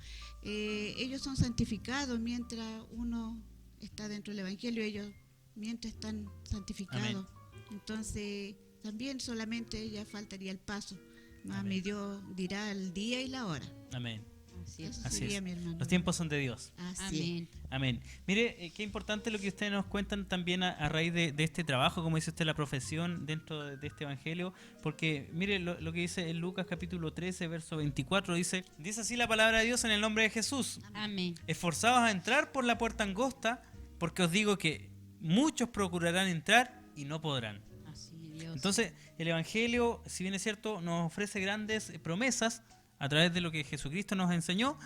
ellos son santificados mientras uno está dentro del Evangelio, ellos mientras están santificados. Amén. Entonces, también solamente ya faltaría el paso. Más Amén. mi Dios dirá el día y la hora. Amén. Así es. Eso Así sería, es. mi hermano. Los tiempos son de Dios. Así es. Amén. Amén. Mire, qué importante lo que ustedes nos cuentan también a raíz de este trabajo, como dice usted, la profesión dentro de este evangelio, porque mire lo que dice en Lucas capítulo 13, verso 24, dice así la palabra de Dios en el nombre de Jesús: Amén. esforzaos a entrar por la puerta angosta, porque os digo que muchos procurarán entrar y no podrán. Así, Dios. Entonces, el evangelio, si bien es cierto, nos ofrece grandes promesas a través de lo que Jesucristo nos enseñó,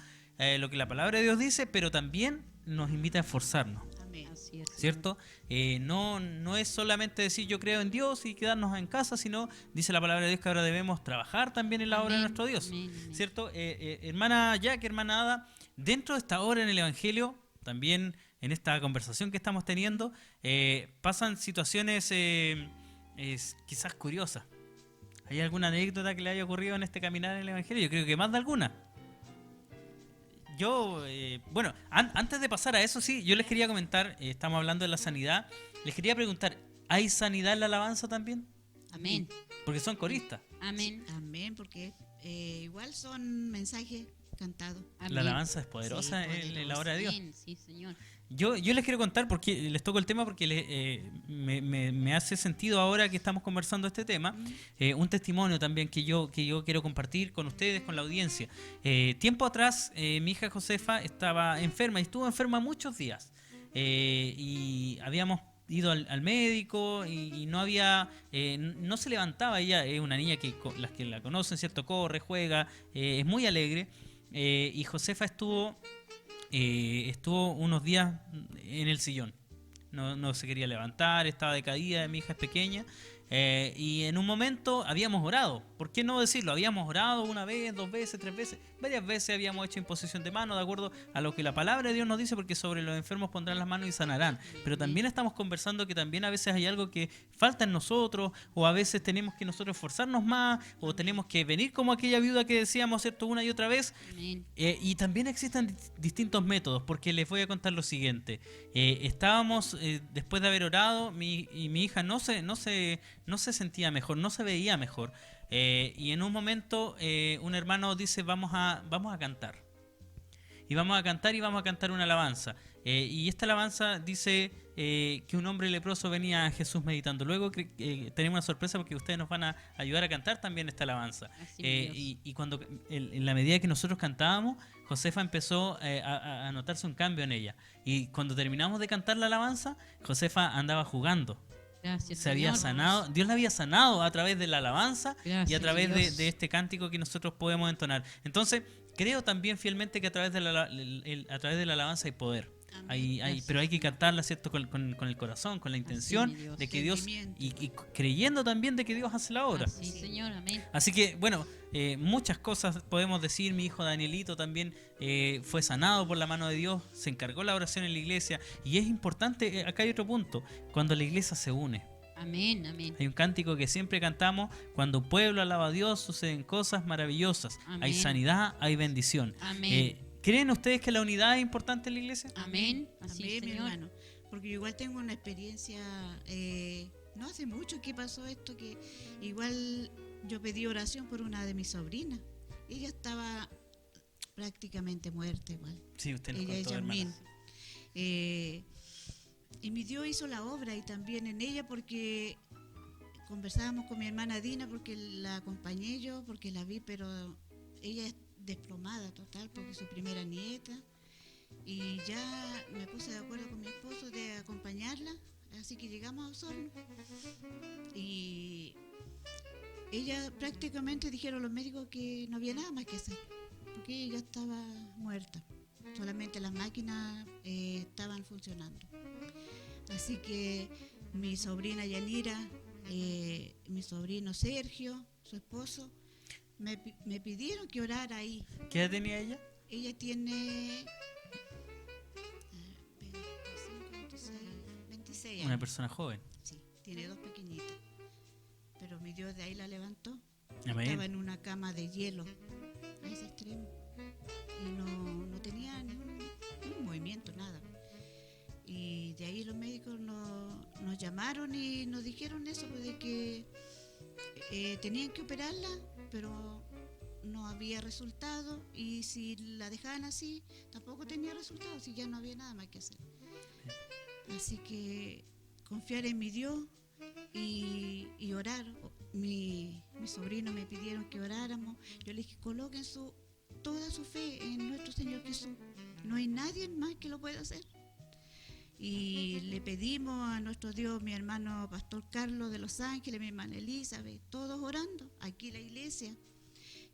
lo que la palabra de Dios dice, pero también nos invita a esforzarnos, Amén. Así es, Señor. ¿cierto? No es solamente decir yo creo en Dios y quedarnos en casa, sino dice la palabra de Dios que ahora debemos trabajar también en la obra de Amén, nuestro Dios, amén, amén. ¿cierto? Hermana Jack, hermana Ada, dentro de esta obra en el evangelio, también en esta conversación que estamos teniendo, pasan situaciones quizás curiosas. ¿Hay alguna anécdota que le haya ocurrido en este caminar en el evangelio? Yo creo que más de alguna. Yo, bueno, antes de pasar a eso, sí, yo les quería comentar, estamos hablando de la sanidad, les quería preguntar, ¿hay sanidad en la alabanza también? Amén. Porque son coristas. Amén. Amén, porque igual son mensajes cantados. Amén. La alabanza es poderosa Sí, en la obra de Dios. Amén. Sí, Señor. Yo les quiero contar, porque les toco el tema, porque me hace sentido ahora que estamos conversando este tema, un testimonio también que yo quiero compartir con ustedes, con la audiencia. Tiempo atrás, mi hija Josefa estaba enferma, y estuvo enferma muchos días, y habíamos ido al médico y no había, no se levantaba. Ella es una niña que las que la conocen, ¿cierto? Corre, juega, es muy alegre, y Josefa estuvo unos días en el sillón. No se quería levantar, estaba decaída, mi hija es pequeña, Y en un momento habíamos orado. ¿Por qué no decirlo? Habíamos orado una vez, 2 veces, 3 veces. Varias veces habíamos hecho imposición de mano de acuerdo a lo que la palabra de Dios nos dice, porque sobre los enfermos pondrán las manos y sanarán. Pero también estamos conversando que también a veces hay algo que falta en nosotros, o a veces tenemos que nosotros esforzarnos más, o tenemos que venir como aquella viuda que decíamos, ¿cierto?, una y otra vez. Amén. Y también existen distintos métodos, porque les voy a contar lo siguiente. Estábamos, después de haber orado, mi hija no se sentía mejor, no se veía mejor. Y en un momento un hermano dice, vamos a cantar. Y vamos a cantar una alabanza. Y esta alabanza dice que un hombre leproso venía a Jesús meditando. Luego tenemos una sorpresa porque ustedes nos van a ayudar a cantar también esta alabanza. Así es, Dios. Y cuando en la medida que nosotros cantábamos, Josefa empezó a notarse un cambio en ella. Y cuando terminamos de cantar la alabanza, Josefa andaba jugando. Gracias, Se había Señor. sanado, Dios la había sanado a través de la alabanza y a Gracias, través Dios. de este cántico que nosotros podemos entonar. Entonces, creo también fielmente que a través de la alabanza hay poder. Amén. Pero hay que cantarla, ¿cierto?, con el corazón, con la intención mi Dios. de que Dios, Sentimiento. y creyendo también de que Dios hace la obra. Así, Señor, amén. Así que, bueno, muchas cosas podemos decir. Mi hijo Danielito también fue sanado por la mano de Dios, se encargó la oración en la iglesia. Y es importante, acá hay otro punto, cuando la iglesia se une. Amén, amén. Hay un cántico que siempre cantamos: cuando un pueblo alaba a Dios, suceden cosas maravillosas. Amén. Hay sanidad, hay bendición. Amén. ¿Creen ustedes que la unidad es importante en la iglesia? Amén. Así, Amén, mi Señor. hermano. Porque yo igual tengo una experiencia, no hace mucho que pasó esto, que igual yo pedí oración por una de mis sobrinas. Ella estaba prácticamente muerta igual. Sí, usted nos Ella es contó, Yasmín. hermana. Y mi Dios hizo la obra y también en ella, porque conversábamos con mi hermana Dina, porque la acompañé yo, porque la vi, pero ella es desplomada total, porque es su primera nieta. Y ya me puse de acuerdo con mi esposo de acompañarla, así que llegamos a Osorno. Y ella prácticamente dijeron los médicos que no había nada más que hacer, porque ella estaba muerta. Solamente las máquinas estaban funcionando. Así que mi sobrina Yanira, mi sobrino Sergio, su esposo, me pidieron que orara ahí. ¿Qué edad tenía ella? Ella tiene 26 años. Una persona joven. Sí, tiene 2 pequeñitas. Pero mi Dios de ahí la levantó. Amén. Estaba en una cama de hielo a ese extremo. Y no tenía ningún movimiento, nada. Y de ahí los médicos nos llamaron y nos dijeron eso, pues, de que tenían que operarla, pero no había resultado, y si la dejaban así tampoco tenía resultado, si ya no había nada más que hacer. Así que confiar en mi Dios y orar. Mi sobrino me pidieron que oráramos. Yo le dije, coloquen toda su fe en nuestro Señor Jesús. No hay nadie más que lo pueda hacer. Y le pedimos a nuestro Dios, mi hermano Pastor Carlos de Los Ángeles, mi hermana Elizabeth, todos orando aquí en la iglesia.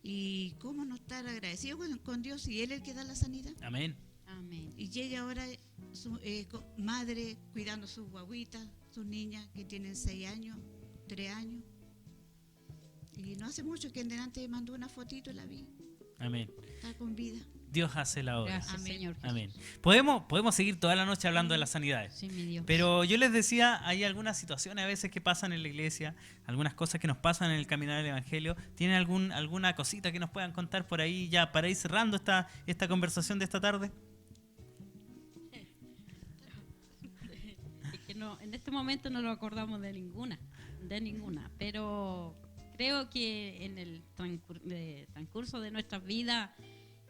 Y cómo no estar agradecidos con Dios, si Él es el que da la sanidad. Amén. Amén. Y ella ahora, madre, cuidando sus guaguitas, sus niñas que tienen 6 años, 3 años. Y no hace mucho que en delante me mandó una fotito y la vi. Amén. Está con vida. Dios hace la obra. Gracias, Amén. Señor. Jesús. Amén. Podemos seguir toda la noche hablando de las sanidades. Sí, mi Dios. Pero yo les decía, hay algunas situaciones a veces que pasan en la iglesia, algunas cosas que nos pasan en el caminar del Evangelio. ¿Tienen alguna cosita que nos puedan contar por ahí ya para ir cerrando esta conversación de esta tarde? Es que no, en este momento no lo acordamos de ninguna, pero creo que en el transcurso de nuestras vidas,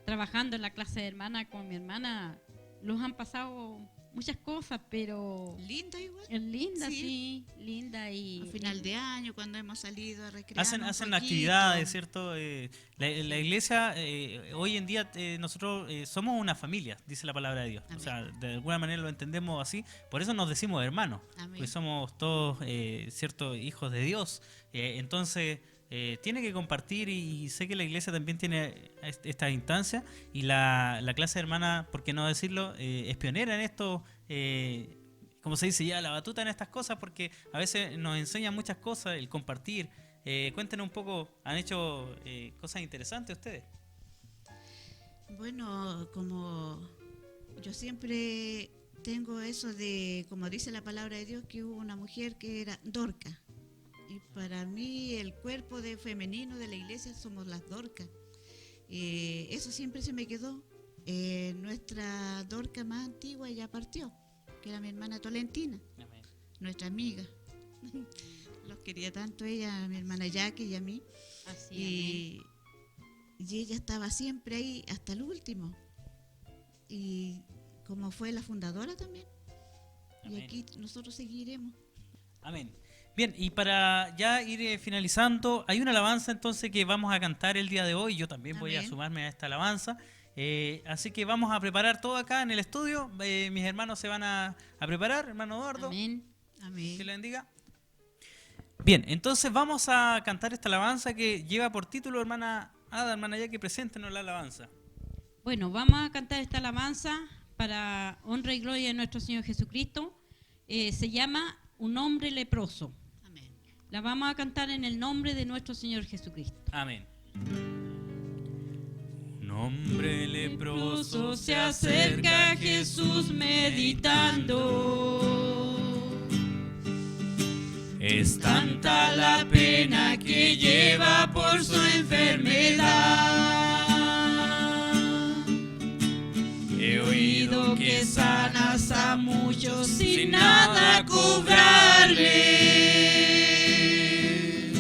trabajando en la clase de hermana con mi hermana, nos han pasado muchas cosas, pero Linda igual. es linda, Sí. sí, linda y A final de año, cuando hemos salido a recrear. Hacen actividades, ¿cierto? La iglesia, hoy en día, nosotros somos una familia, dice la palabra de Dios. Amén. O sea, de alguna manera lo entendemos así. Por eso nos decimos hermanos, Amén. porque somos todos, ¿cierto?, hijos de Dios. Entonces, tiene que compartir, y sé que la iglesia también tiene esta instancia, y la clase de hermana, por qué no decirlo, es pionera en esto. como se dice, ya la batuta en estas cosas, porque a veces nos enseñan muchas cosas, el compartir. Cuéntenos un poco, ¿han hecho cosas interesantes ustedes? Bueno, como yo siempre tengo eso de, como dice la palabra de Dios, que hubo una mujer que era Dorca. Y para mí el cuerpo de femenino de la iglesia somos las Dorcas. Eso siempre se me quedó. Nuestra Dorca más antigua ya partió, que era mi hermana Tolentina, Amén. nuestra amiga. Los quería tanto ella, a mi hermana Jackie y a mí. Así, Y ella estaba siempre ahí hasta el último. Y como fue la fundadora también. Amén. Y aquí nosotros seguiremos. Amén. Bien, y para ya ir finalizando, hay una alabanza entonces que vamos a cantar el día de hoy. Yo también voy a Amén. sumarme a esta alabanza. Así que vamos a preparar todo acá en el estudio. Mis hermanos se van a preparar, hermano Eduardo. amén. Amén. Que le bendiga. Bien, entonces vamos a cantar esta alabanza que lleva por título, hermana Ada, hermana Jackie, preséntenos la alabanza. Bueno, vamos a cantar esta alabanza para honra y gloria de nuestro Señor Jesucristo. Se llama Un hombre leproso. Amén. La vamos a cantar en el nombre de nuestro Señor Jesucristo. Amén. Un hombre leproso se acerca a Jesús meditando. Es tanta la pena que lleva por su enfermedad. He oído que sanas a muchos sin nada cobrarles.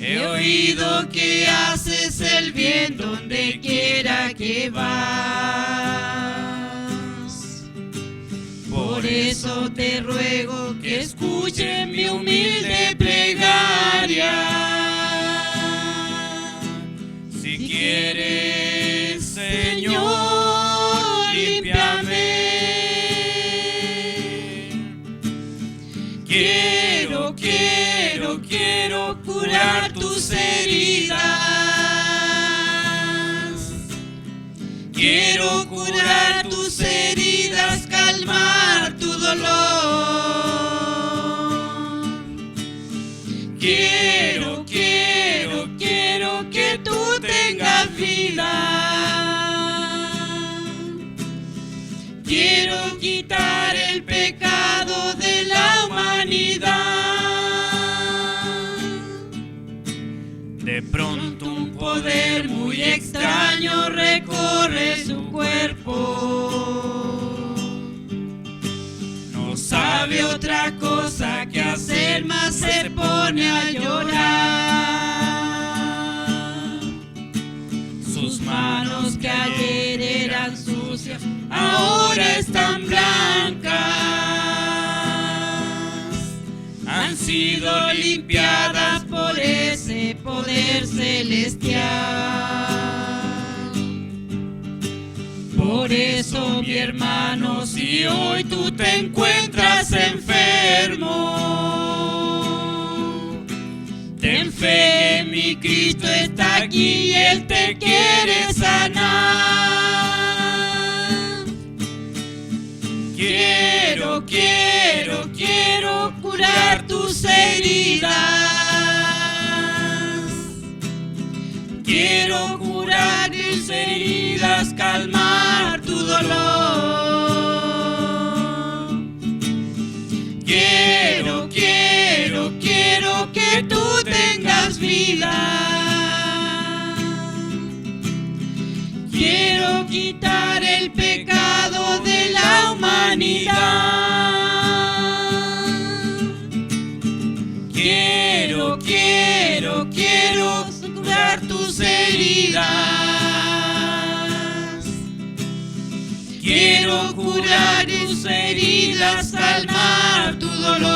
He oído que haces el bien donde quiera que vas. Por eso te ruego que escuche mi humilde plegaria. Si quieres, Señor, límpiame. Quiero curar tus heridas. Quiero curar tus heridas, calmar tu dolor. Quiero que tú tengas vida. Quiero quitar el pecado de la humanidad. De pronto un poder muy extraño recorre su cuerpo. No sabe otra cosa que hacer, más se pone a llorar. Sus manos que ayer eran sucias, ahora están blancas. Han sido limpiadas por ese poder celestial. Por eso, mi hermano, si hoy tú te encuentras enfermo, ten fe que mi Cristo está aquí y Él te quiere sanar. Quiero curar tus heridas. Quiero curar tus heridas, calmar tu dolor. Quiero que tú tengas vida. Quiero quitar el pecado de la humanidad. Quiero curar tus heridas. Quiero curar tus heridas, calmar tu dolor.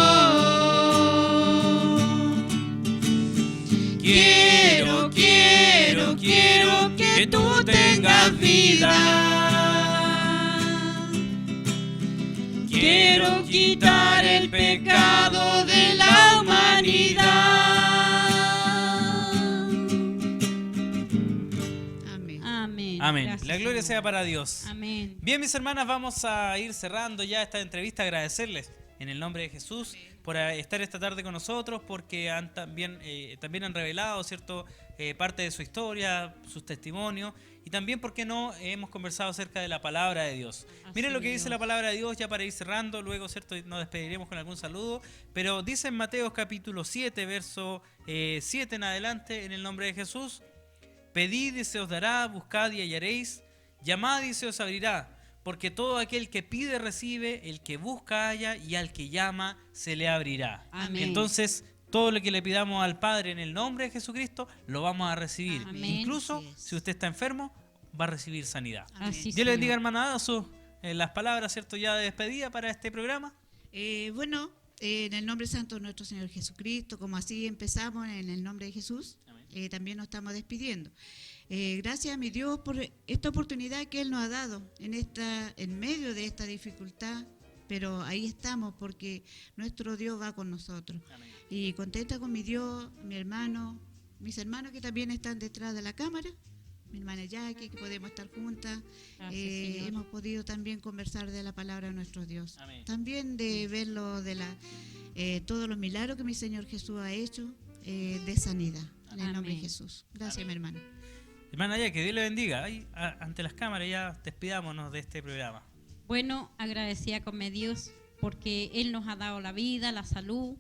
Quiero que tú tengas vida. Quiero quitar el pecado de la humanidad. Amén. Gracias, La gloria Señor. sea para Dios. Amén. Bien, mis hermanas, vamos a ir cerrando ya esta entrevista. Agradecerles en el nombre de Jesús, por estar esta tarde con nosotros, porque también han revelado, ¿cierto?, parte de su historia, sus testimonios, y también, ¿por qué no?, hemos conversado acerca de la palabra de Dios. Miren lo que dice la palabra de Dios, ya para ir cerrando, luego, ¿cierto?, nos despediremos con algún saludo, pero dice en Mateo capítulo 7, verso 7 en adelante, en el nombre de Jesús: pedid y se os dará, buscad y hallaréis, llamad y se os abrirá. Porque todo aquel que pide recibe, el que busca halla, y al que llama se le abrirá. Amén. Entonces, todo lo que le pidamos al Padre en el nombre de Jesucristo, lo vamos a recibir. Amén. Incluso si usted está enfermo, va a recibir sanidad. Así, Dios le bendiga, Señor. hermana Azu, las palabras, ¿cierto?, ya de despedida para este programa. En el nombre santo de nuestro Señor Jesucristo, como así empezamos, en el nombre de Jesús, también nos estamos despidiendo. Gracias a mi Dios por esta oportunidad que Él nos ha dado en medio de esta dificultad, pero ahí estamos porque nuestro Dios va con nosotros. Amén. Y contenta con mi Dios, mi hermano, mis hermanos que también están detrás de la cámara, mi hermana Jackie, que podemos estar juntas. Gracias, Señor. Hemos podido también conversar de la palabra de nuestro Dios. Amén. También de verlo de todos los milagros que mi Señor Jesús ha hecho de sanidad. En el nombre de Amén. Jesús. Gracias, Amén. mi hermano. Hermana Jackie, que Dios le bendiga. Ahí, ante las cámaras ya despidámonos de este programa. Bueno, agradecida con mi Dios porque Él nos ha dado la vida, la salud,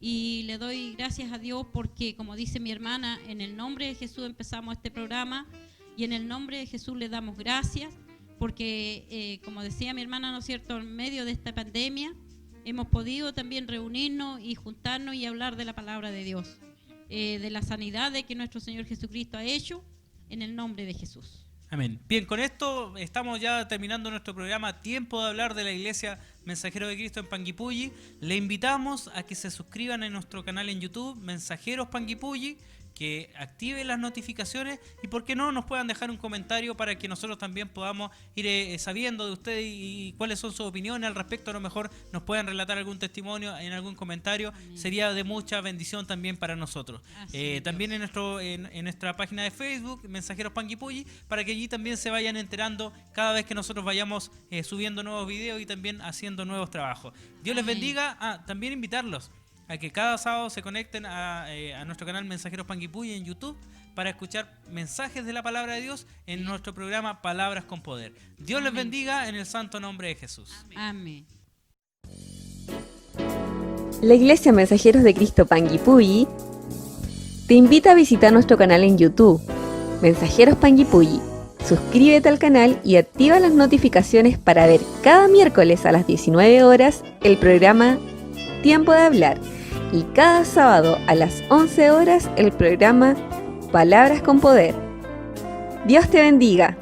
y le doy gracias a Dios porque, como dice mi hermana, en el nombre de Jesús empezamos este programa y en el nombre de Jesús le damos gracias porque, como decía mi hermana, ¿no es cierto?, en medio de esta pandemia hemos podido también reunirnos y juntarnos y hablar de la palabra de Dios, de la sanidad de que nuestro Señor Jesucristo ha hecho, en el nombre de Jesús. Amén. Bien, con esto estamos ya terminando nuestro programa Tiempo de Hablar de la Iglesia Mensajero de Cristo en Panguipulli. Le invitamos a que se suscriban a nuestro canal en YouTube, Mensajeros Panguipulli, que activen las notificaciones y, por qué no, nos puedan dejar un comentario para que nosotros también podamos ir sabiendo de ustedes y cuáles son sus opiniones al respecto. A lo mejor nos puedan relatar algún testimonio en algún comentario. Amén. Sería de mucha bendición también para nosotros. Así es, También en nuestra página de Facebook, Mensajeros Panguipulli, para que allí también se vayan enterando cada vez que nosotros vayamos subiendo nuevos videos y también haciendo nuevos trabajos. Dios les Amén. bendiga. También invitarlos a que cada sábado se conecten a nuestro canal Mensajeros Panguipulli en YouTube para escuchar mensajes de la palabra de Dios en nuestro programa Palabras con Poder. Dios les Amén. bendiga en el santo nombre de Jesús. Amén. La Iglesia Mensajeros de Cristo Panguipulli te invita a visitar nuestro canal en YouTube, Mensajeros Panguipulli. Suscríbete al canal y activa las notificaciones para ver cada miércoles a las 19 horas el programa Tiempo de Hablar y cada sábado a las 11 horas el programa Palabras con Poder. Dios te bendiga.